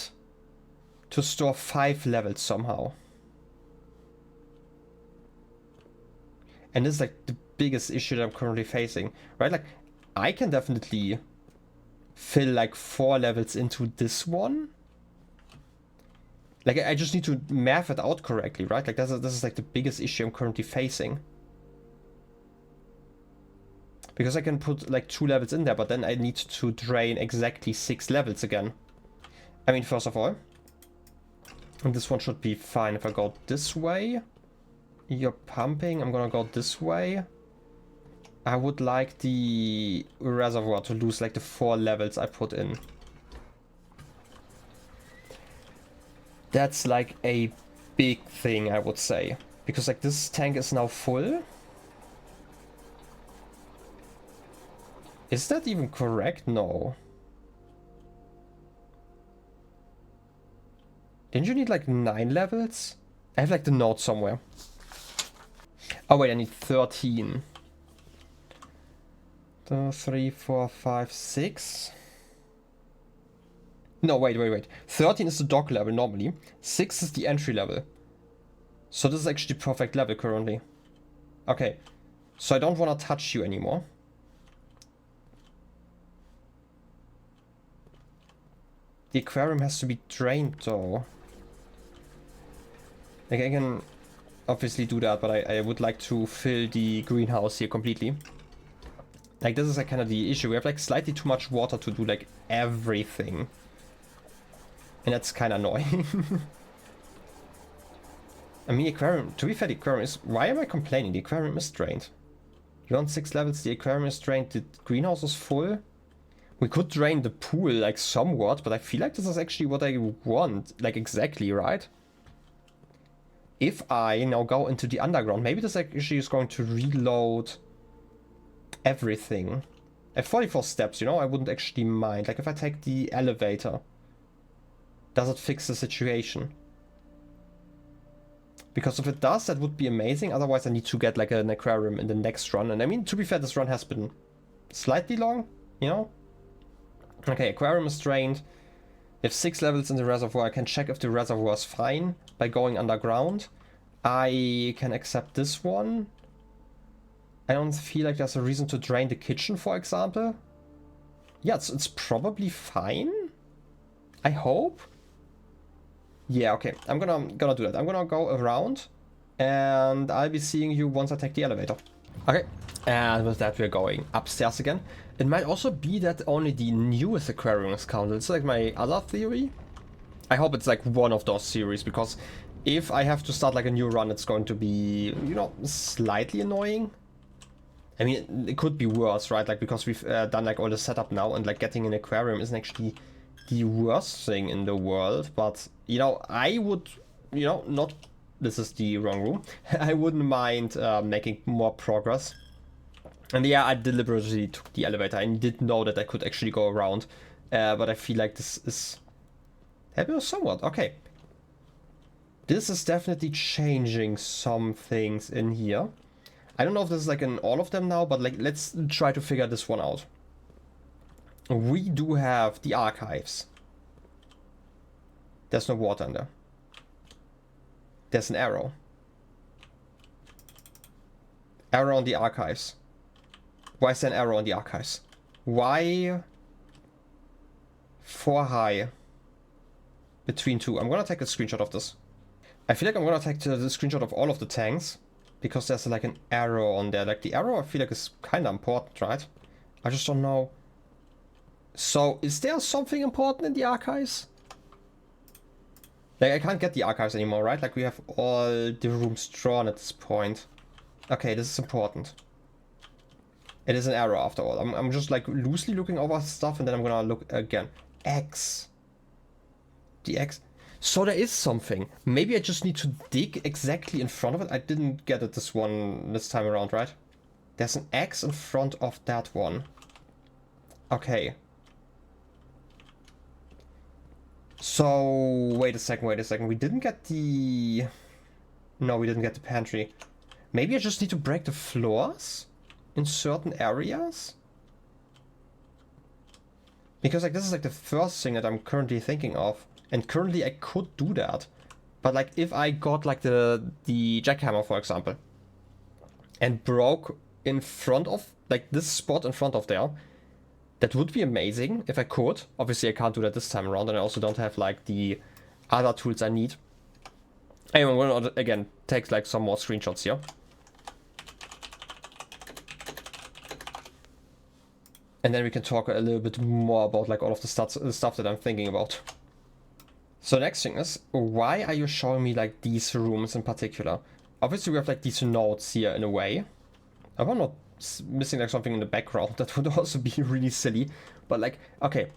to store 5 levels somehow. And this is like the biggest issue that I'm currently facing, right? Like, I can definitely fill like 4 levels into this one. Like, I just need to math it out correctly, right? Like, this is like the biggest issue I'm currently facing. Because I can put like 2 levels in there, but then I need to drain exactly 6 levels again. I mean, first of all, and this one should be fine if I go this way. You're pumping, I'm gonna go this way. I would like the reservoir to lose like the 4 levels I put in. That's like a big thing, I would say. Because like this tank is now full. Is that even correct? No. Didn't you need like 9 levels? I have like the note somewhere. Oh wait, I need 13. 2, 3, 4, 5, 6. No, wait. 13 is the dock level normally. 6 is the entry level. So this is actually the perfect level currently. Okay. So I don't want to touch you anymore. The aquarium has to be drained though. Like, I can obviously do that, but I would like to fill the greenhouse here completely. Like, this is like kind of the issue. We have like slightly too much water to do like everything. And that's kind of annoying. I mean, aquarium, to be fair, the aquarium is... Why am I complaining? The aquarium is drained. You're on 6 levels, the aquarium is drained, the greenhouse is full. We could drain the pool, like, somewhat, but I feel like this is actually what I want. Like, exactly, right? If I now go into the underground, maybe this actually is going to reload everything. At 44 steps, you know, I wouldn't actually mind. Like, if I take the elevator... Does it fix the situation? Because if it does, that would be amazing. Otherwise, I need to get like an aquarium in the next run. And I mean, to be fair, this run has been slightly long, you know? Okay, aquarium is drained. We have 6 levels in the reservoir. I can check if the reservoir is fine by going underground. I can accept this one. I don't feel like there's a reason to drain the kitchen, for example. Yeah, it's probably fine. I hope. Yeah, okay. I'm gonna do that. I'm gonna go around and I'll be seeing you once I take the elevator. Okay, and with that we're going upstairs again. It might also be that only the newest aquarium is counted. It's like my other theory. I hope it's like one of those theories, because if I have to start like a new run, it's going to be, you know, slightly annoying. I mean, it could be worse, right? Like, because we've done like all the setup now, and like getting an aquarium isn't actually the worst thing in the world, but you know, I would, you know, not, this is the wrong room. I wouldn't mind making more progress And yeah, I deliberately took the elevator. I did know that I could actually go around. But I feel like this is helping us somewhat. Okay. This is definitely changing some things in here. I don't know if this is like in all of them now, but like let's try to figure this one out. We do have the archives. There's no water in there. There's an arrow. Arrow on the archives. Why is there an arrow on the archives? Why 4 high between 2? I'm gonna take a screenshot of this. I feel like I'm gonna take the screenshot of all of the tanks because there's like an arrow on there. Like the arrow I feel like is kind of important, right? I just don't know. So is there something important in the archives? Like I can't get the archives anymore, right? Like we have all the rooms drawn at this point. Okay, this is important. It is an arrow after all. I'm just like loosely looking over stuff and then I'm gonna look again. X. The X. So there is something. Maybe I just need to dig exactly in front of it. I didn't get it this time around, right? There's an X in front of that one. Okay. So, wait a second. We didn't get the... No, we didn't get the pantry. Maybe I just need to break the floors in certain areas? Because like this is like the first thing that I'm currently thinking of. And currently I could do that. But like if I got like the jackhammer, for example, and broke in front of like this spot in front of there, that would be amazing if I could. Obviously I can't do that this time around, and I also don't have like the other tools I need. Anyway, I'm gonna again take like some more screenshots here. And then we can talk a little bit more about like all of the stuff that I'm thinking about. So next thing is, why are you showing me like these rooms in particular? Obviously we have like these notes here in a way. I'm not missing like something in the background. That would also be really silly. But like, okay,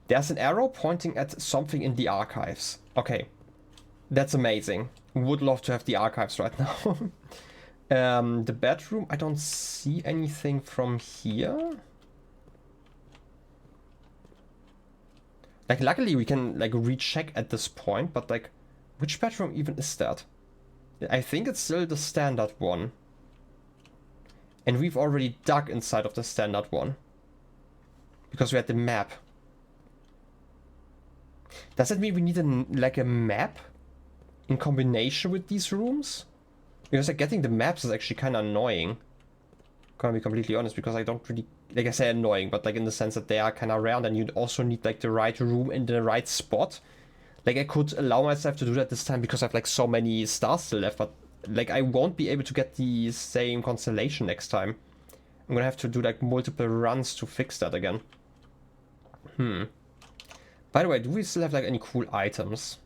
there's an arrow pointing at something in the archives. Okay, that's amazing. Would love to have the archives right now. The bedroom, I don't see anything from here. Like, luckily we can, like, recheck at this point, but, like, which bedroom even is that? I think it's still the standard one. And we've already dug inside of the standard one. Because we had the map. Does that mean we need, like, a map in combination with these rooms? Because, like, getting the maps is actually kind of annoying. Gonna be completely honest, because I don't really... Like I say annoying, but like in the sense that they are kind of round and you'd also need like the right room in the right spot. Like I could allow myself to do that this time because I have like so many stars still left, but like I won't be able to get the same constellation next time. I'm gonna have to do like multiple runs to fix that again. By the way, do we still have like any cool items?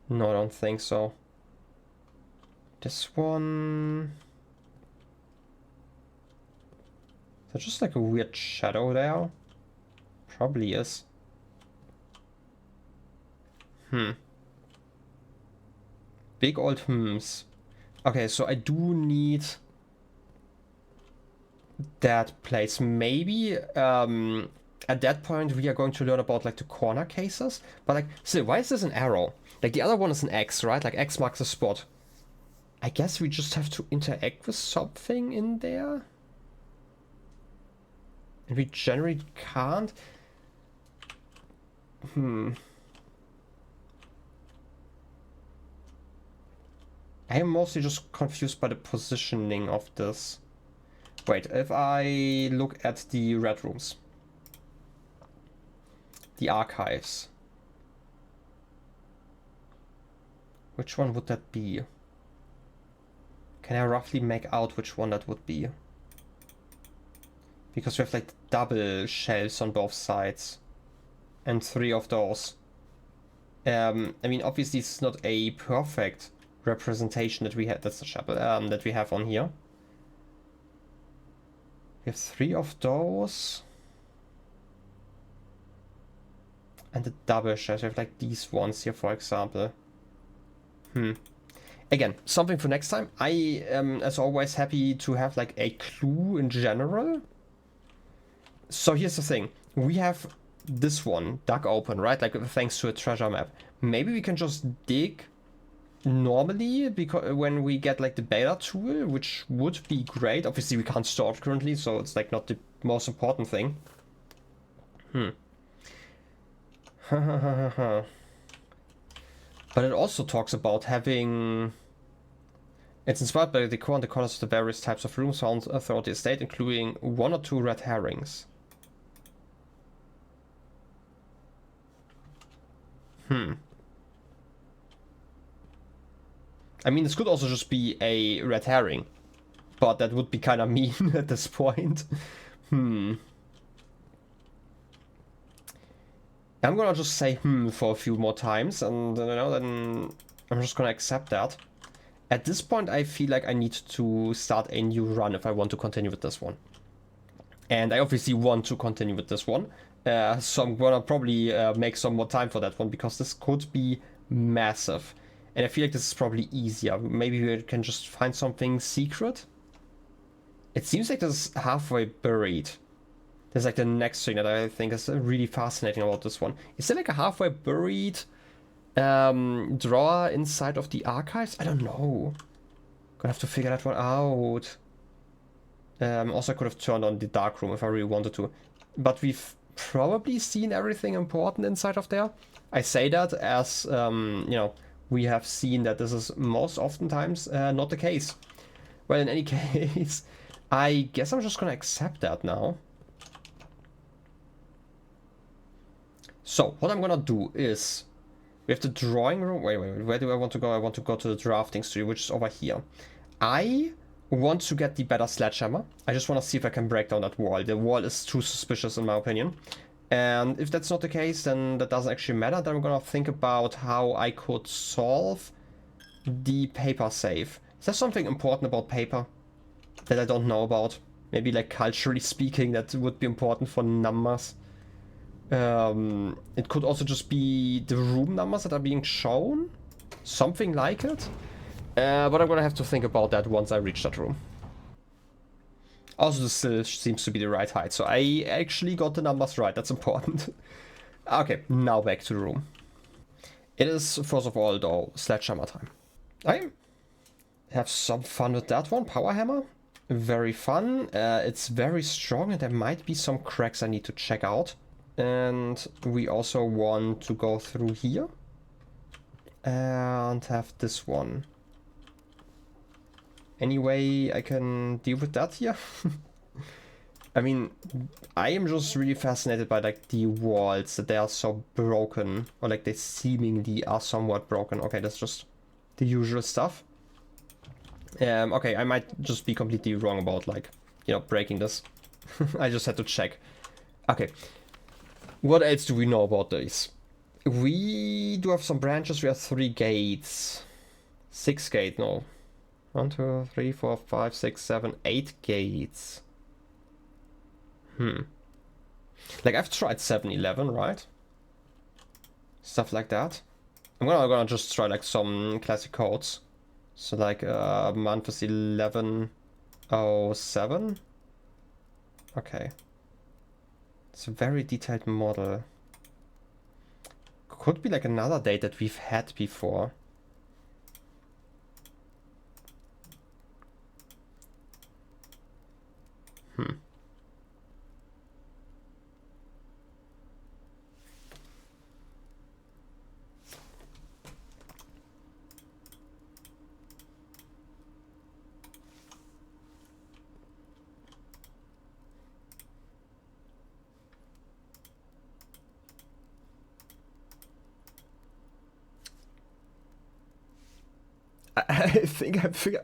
No, I don't think so. This one... Is that just like a weird shadow there? Probably is. Big old hmms. Okay, so I do need that place. Maybe at that point we are going to learn about like the corner cases. But like, still, why is this an arrow? Like the other one is an X, right? Like X marks a spot. I guess we just have to interact with something in there. And we generally can't. I am mostly just confused by the positioning of this. Wait, if I look at the red rooms. The archives. Which one would that be? Can I roughly make out which one that would be? Because we have like double shelves on both sides. And 3 of those. I mean, obviously it's not a perfect representation that we had. That's the chapel that we have on here. We have 3 of those. And the double shelves. We have like these ones here, for example. Again, something for next time. I am, as always, happy to have like a clue in general. So here's the thing. We have this one dug open, right? Like thanks to a treasure map. Maybe we can just dig normally because when we get like the beta tool, which would be great. Obviously we can't store it currently, so it's like not the most important thing. But it also talks about having... It's inspired by the decor and the colors of the various types of rooms found throughout the estate, including 1 or 2 red herrings. I mean, this could also just be a red herring, but that would be kind of mean at this point. I'm gonna just say for a few more times, and you know, then I'm just gonna accept that. At this point, I feel like I need to start a new run if I want to continue with this one. And I obviously want to continue with this one. So I'm gonna probably make some more time for that one, because this could be massive. And I feel like this is probably easier. Maybe we can just find something secret. It seems like this is halfway buried. There's like the next thing that I think is really fascinating about this one. Is there like a halfway buried drawer inside of the archives? I don't know. Gonna have to figure that one out. Also, I could have turned on the dark room if I really wanted to. But we've probably seen everything important inside of there. I say that as, you know, we have seen that this is most oftentimes not the case. Well, in any case, I guess I'm just gonna accept that now. So, what I'm gonna do is, we have the drawing room. Wait, where do I want to go? I want to go to the drafting studio, which is over here. I want to get the better sledgehammer. I just want to see if I can break down that wall. The wall is too suspicious in my opinion. And if that's not the case, then that doesn't actually matter. Then I'm gonna think about how I could solve the paper save. Is there something important about paper that I don't know about? Maybe like culturally speaking, that would be important for numbers. It could also just be the room numbers that are being shown. Something like it. But I'm gonna have to think about that once I reach that room. Also, this still seems to be the right height, so I actually got the numbers right. That's important. Okay, now back to the room. It is, first of all, though, sledgehammer time. I have some fun with that one. Power hammer. Very fun. It's very strong, and there might be some cracks I need to check out. And we also want to go through here. And have this one. Anyway, I can deal with that here. I mean, I am just really fascinated by like the walls, that they are so broken, or like they seemingly are somewhat broken. Okay, that's just the usual stuff. Okay, I might just be completely wrong about like, you know, breaking this. I just had to check. Okay, what else do we know about this? We do have some branches. We have 3 gates. 6 gate, no. 1, 2, 3, 4, 5, 6, 7, 8 gates. Like I've tried 7-Eleven, right? Stuff like that. I'm gonna just try like some classic codes. So like month is 1107. Okay. It's a very detailed model. Could be like another date that we've had before. I think I figured...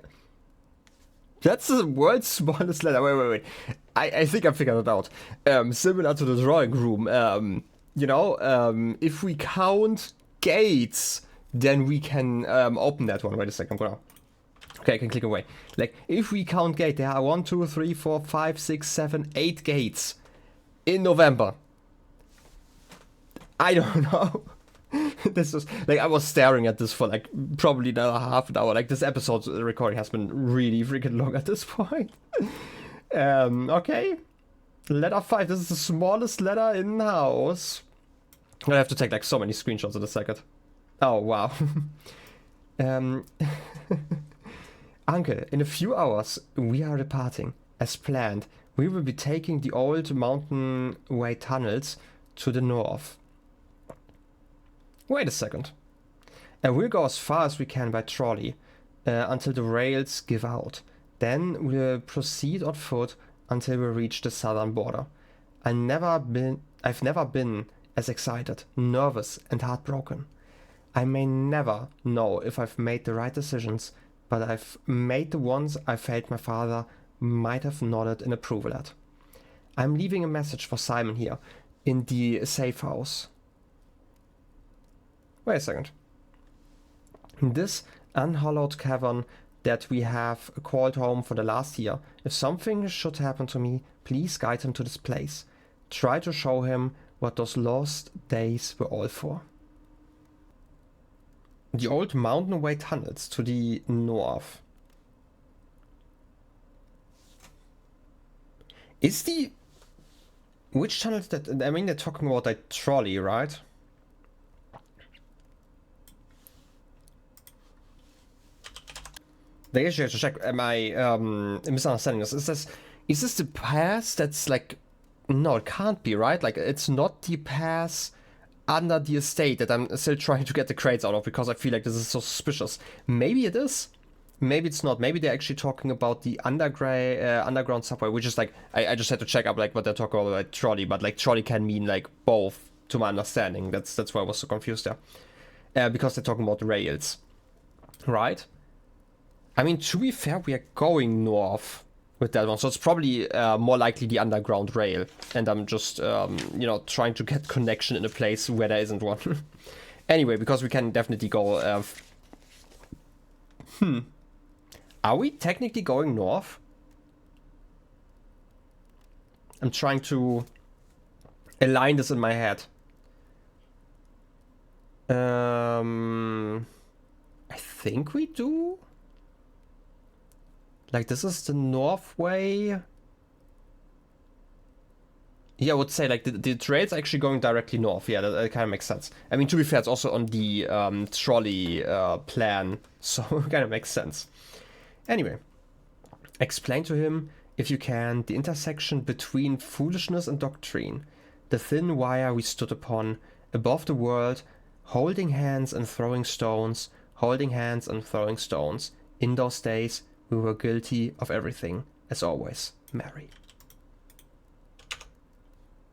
That's the world's smallest letter. Wait. I think I figured it out. Similar to the drawing room. You know, if we count gates, then we can open that one. Wait a second, I'm gonna... Okay, I can click away. Like, if we count gate, there are 1, 2, 3, 4, 5, 6, 7, 8 gates in November. I don't know. This was like I was staring at this for like probably another half an hour. Like this episode recording has been really freaking long at this point. Okay. Letter 5. This is the smallest letter in the house. I have to take like so many screenshots in a second. Oh wow. Uncle, in a few hours we are departing. As planned, we will be taking the old mountain way tunnels to the north. Wait a second. And we'll go as far as we can by trolley until the rails give out. Then we'll proceed on foot until we reach the southern border. I've never been as excited, nervous, and heartbroken. I may never know if I've made the right decisions, but I've made the ones I felt my father might have nodded in approval at. I'm leaving a message for Simon here in the safe house. Wait a second. In this unhallowed cavern that we have called home for the last year, if something should happen to me, please guide him to this place. Try to show him what those lost days were all for. The old mountain way tunnels to the north. Is the... Which tunnel is that? I mean, they're talking about that trolley, right? They actually have to check. Am I misunderstanding this? Is this the pass that's like... No, it can't be, right? Like, it's not the pass under the estate that I'm still trying to get the crates out of, because I feel like this is so suspicious. Maybe it is. Maybe it's not. Maybe they're actually talking about the underground subway, which is like... I just had to check up like what they're talking about, like trolley, but like trolley can mean like both, to my understanding. That's why I was so confused there. Because they're talking about the rails. Right? I mean, to be fair, we are going north with that one, so it's probably more likely the underground rail, and I'm just you know, trying to get connection in a place where there isn't one. Anyway, because we can definitely go are we technically going north? I'm trying to align this in my head. I think we do. Like, this is the north way. Yeah, I would say, like, the trail's actually going directly north. Yeah, that kind of makes sense. I mean, to be fair, it's also on the trolley plan, so it kind of makes sense. Anyway, explain to him, if you can, the intersection between foolishness and doctrine, the thin wire we stood upon, above the world, holding hands and throwing stones, holding hands and throwing stones. In those days, we were guilty of everything, as always, Mary.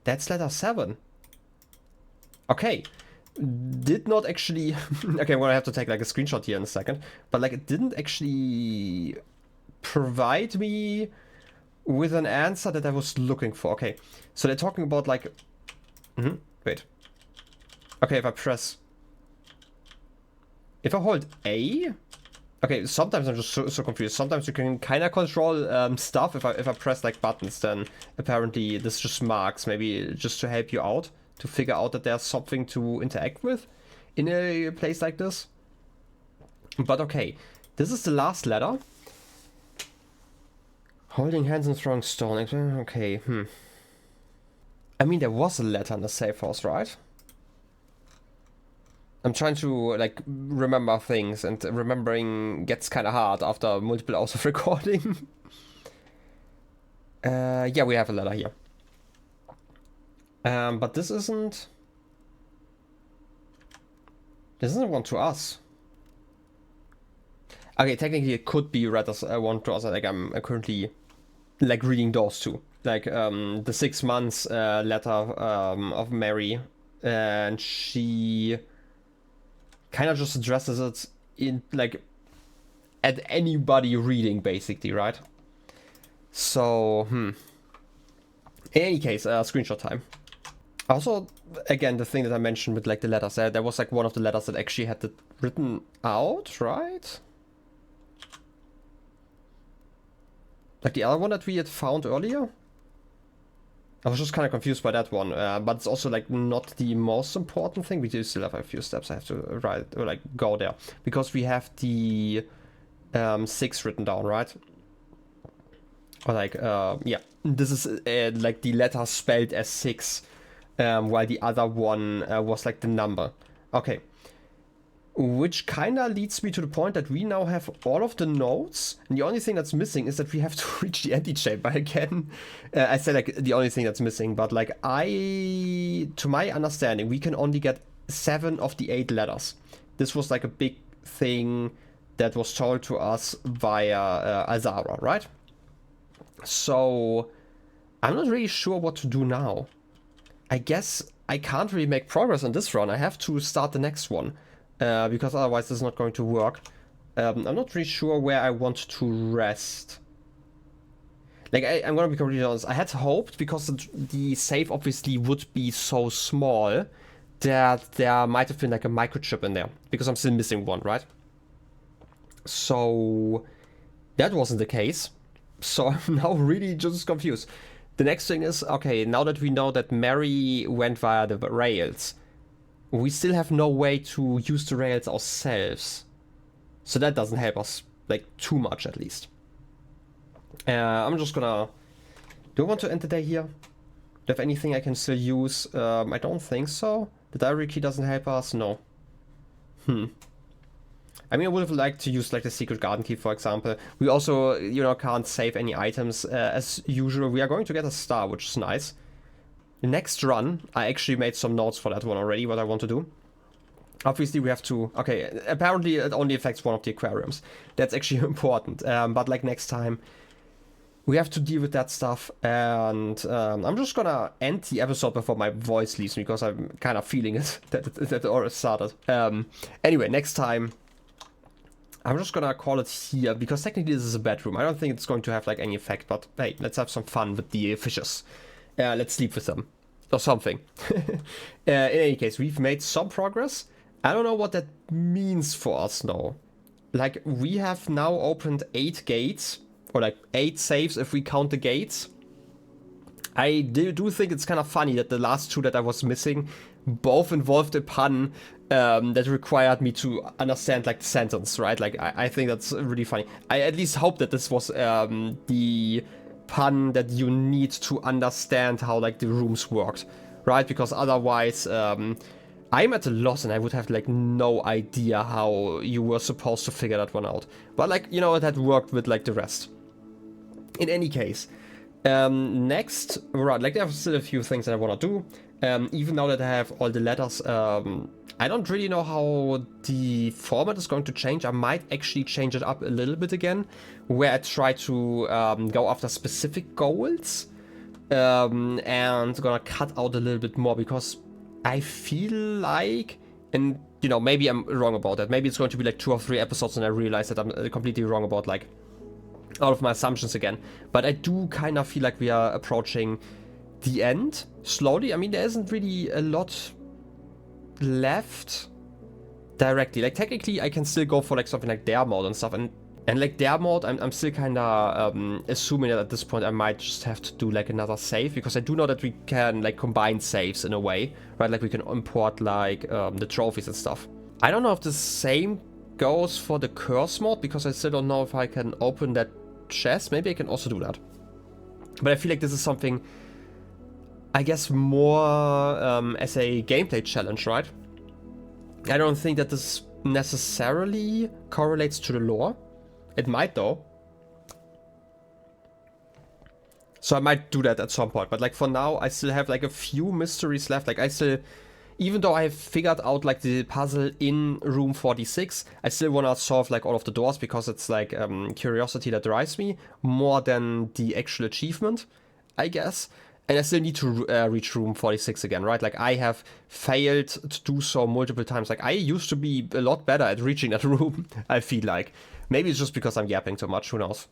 That's letter 7. Okay. Did not actually... Okay, I'm gonna have to take like a screenshot here in a second. But like, it didn't actually provide me with an answer that I was looking for. Okay, so they're talking about like... Wait. Okay, if I press... If I hold A... Okay, sometimes I'm just so confused. Sometimes you can kind of control stuff. If I press like buttons, then apparently this just marks, maybe just to help you out, to figure out that there's something to interact with in a place like this. But okay, this is the last letter. Holding hands and throwing stone. Okay, I mean, there was a letter in the safe house, right? I'm trying to like remember things, and remembering gets kind of hard after multiple hours of recording. Yeah, we have a letter here. But this isn't one to us. Okay, technically it could be read as one to us. Like I'm currently like reading those two. Like the 6 months letter of Mary, and she kind of just addresses it in like at anybody reading, basically, right? So in any case, screenshot time. Also, again, the thing that I mentioned with like the letters, there was like one of the letters that actually had it written out, right? Like the other one that we had found earlier. I was just kind of confused by that one, but it's also like not the most important thing. We do still have a few steps I have to write or like go there because we have the 6 written down, right? Or like yeah, this is like the letter spelled as 6, while the other one was like the number. Okay. Which kind of leads me to the point that we now have all of the nodes, and the only thing that's missing is that we have to reach the antechamber again. I say like the only thing that's missing, but like to my understanding, we can only get 7 of the 8 letters. This was like a big thing that was told to us via Azara, right? So I'm not really sure what to do now. I guess I can't really make progress on this run. I have to start the next one. Because otherwise it's not going to work. I'm not really sure where I want to rest. Like, I'm gonna be completely honest, I had hoped, because the save obviously would be so small, that there might have been like a microchip in there. Because I'm still missing one, right? So, that wasn't the case. So I'm now really just confused. The next thing is, okay, now that we know that Mary went via the rails, we still have no way to use the rails ourselves. So that doesn't help us, like, too much at least. I'm just gonna... Do I want to end the day here? Do I have anything I can still use? I don't think so. The diary key doesn't help us? No. I mean, I would have liked to use, like, the secret garden key, for example. We also, you know, can't save any items as usual. We are going to get a star, which is nice. The next run, I actually made some notes for that one already, what I want to do. Obviously, we have to... Okay, apparently it only affects one of the aquariums. That's actually important. But, like, next time, we have to deal with that stuff. And I'm just gonna end the episode before my voice leaves me, because I'm kind of feeling it, that it already started. Anyway, next time, I'm just gonna call it here, because technically this is a bedroom. I don't think it's going to have, like, any effect, but hey, let's have some fun with the fishes. Let's sleep with them. Or something. In any case, we've made some progress. I don't know what that means for us now. Like, we have now opened 8 gates. Or like 8 saves if we count the gates. I do think it's kind of funny that the last 2 that I was missing both involved a pun that required me to understand, like, the sentence, right? Like, I think that's really funny. I at least hope that this was the... pun that you need to understand how, like, the rooms worked, right? Because otherwise I'm at a loss and I would have, like, no idea how you were supposed to figure that one out. But, like, you know, it had worked with, like, the rest. In any case, next, right, like, there are still a few things that I want to do. Even now that I have all the letters, I don't really know how the format is going to change. I might actually change it up a little bit again, where I try to go after specific goals, and gonna cut out a little bit more, because I feel like, and you know, maybe I'm wrong about that. Maybe it's going to be like 2 or 3 episodes and I realize that I'm completely wrong about, like, all of my assumptions again. But I do kind of feel like we are approaching the end slowly. I mean, there isn't really a lot left directly. Like, technically I can still go for, like, something like dare mode and stuff, and like dare mode, I'm still kind of assuming that at this point I might just have to do, like, another save, because I do know that we can, like, combine saves in a way, right? Like, we can import, like, the trophies and stuff. I don't know if the same goes for the curse mode, because I still don't know if I can open that chest. Maybe I can also do that, but I feel like this is something, I guess, more as a gameplay challenge, right? I don't think that this necessarily correlates to the lore. It might, though. So I might do that at some point. But, like, for now, I still have, like, a few mysteries left. Like, I still... Even though I have figured out, like, the puzzle in room 46, I still want to solve, like, all of the doors, because it's, like, curiosity that drives me more than the actual achievement, I guess. And I still need to reach room 46 again, right? Like, I have failed to do so multiple times. Like, I used to be a lot better at reaching that room, I feel like. Maybe it's just because I'm yapping too much, who knows.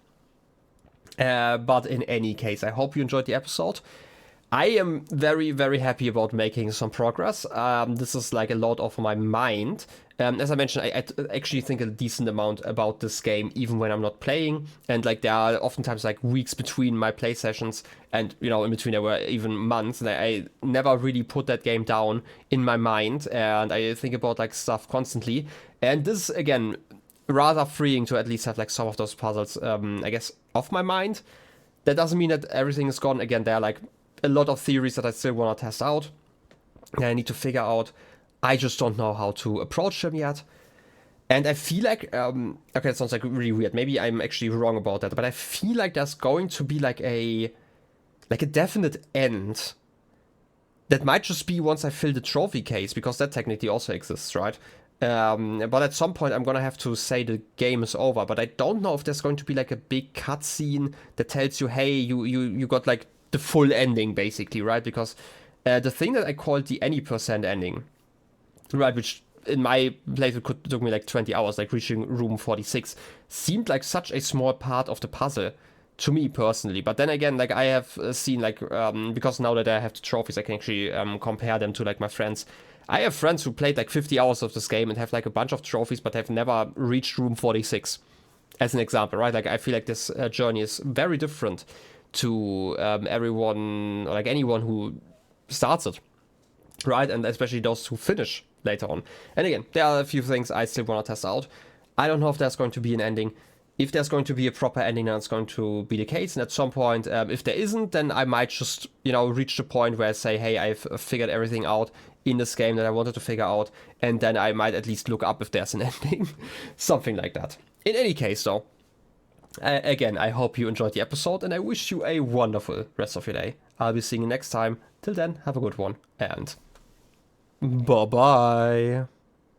But in any case, I hope you enjoyed the episode. I am very, very happy about making some progress. This is like a lot of my mind. As I mentioned, I actually think a decent amount about this game, even when I'm not playing. And like there are oftentimes like weeks between my play sessions, and in between there were even months. And I never really put that game down in my mind, and I think about like stuff constantly. And this again, rather freeing to at least have like some of those puzzles, I guess, off my mind. That doesn't mean that everything is gone. Again, there are like a lot of theories that I still want to test out, and I need to figure out. I just don't know how to approach them yet. And I feel like, okay, it sounds like really weird. Maybe I'm actually wrong about that, but I feel like there's going to be like a definite end. That might just be once I fill the trophy case, because that technically also exists, right? But at some point I'm gonna have to say the game is over. But I don't know if there's going to be like a big cutscene that tells you, hey, you got like the full ending, basically, right? Because the thing that I called the any percent ending, right, which in my playthrough took me like 20 hours, like reaching room 46, seemed like such a small part of the puzzle to me personally. But then again, like I have seen like, because now that I have the trophies, I can actually compare them to like my friends. I have friends who played like 50 hours of this game and have like a bunch of trophies, but have never reached room 46, as an example, right? Like I feel like this journey is very different to everyone, or like anyone who starts it, right? And especially those who finish later on. And again, there are a few things I still want to test out. I don't know if there's going to be an ending. If there's going to be a proper ending, then it's going to be the case. And at some point, if there isn't, then I might just, reach the point where I say, hey, I've figured everything out in this game that I wanted to figure out. And then I might at least look up if there's an ending. Something like that. In any case, though, again, I hope you enjoyed the episode, and I wish you a wonderful rest of your day. I'll be seeing you next time. Till then, have a good one, and bye-bye.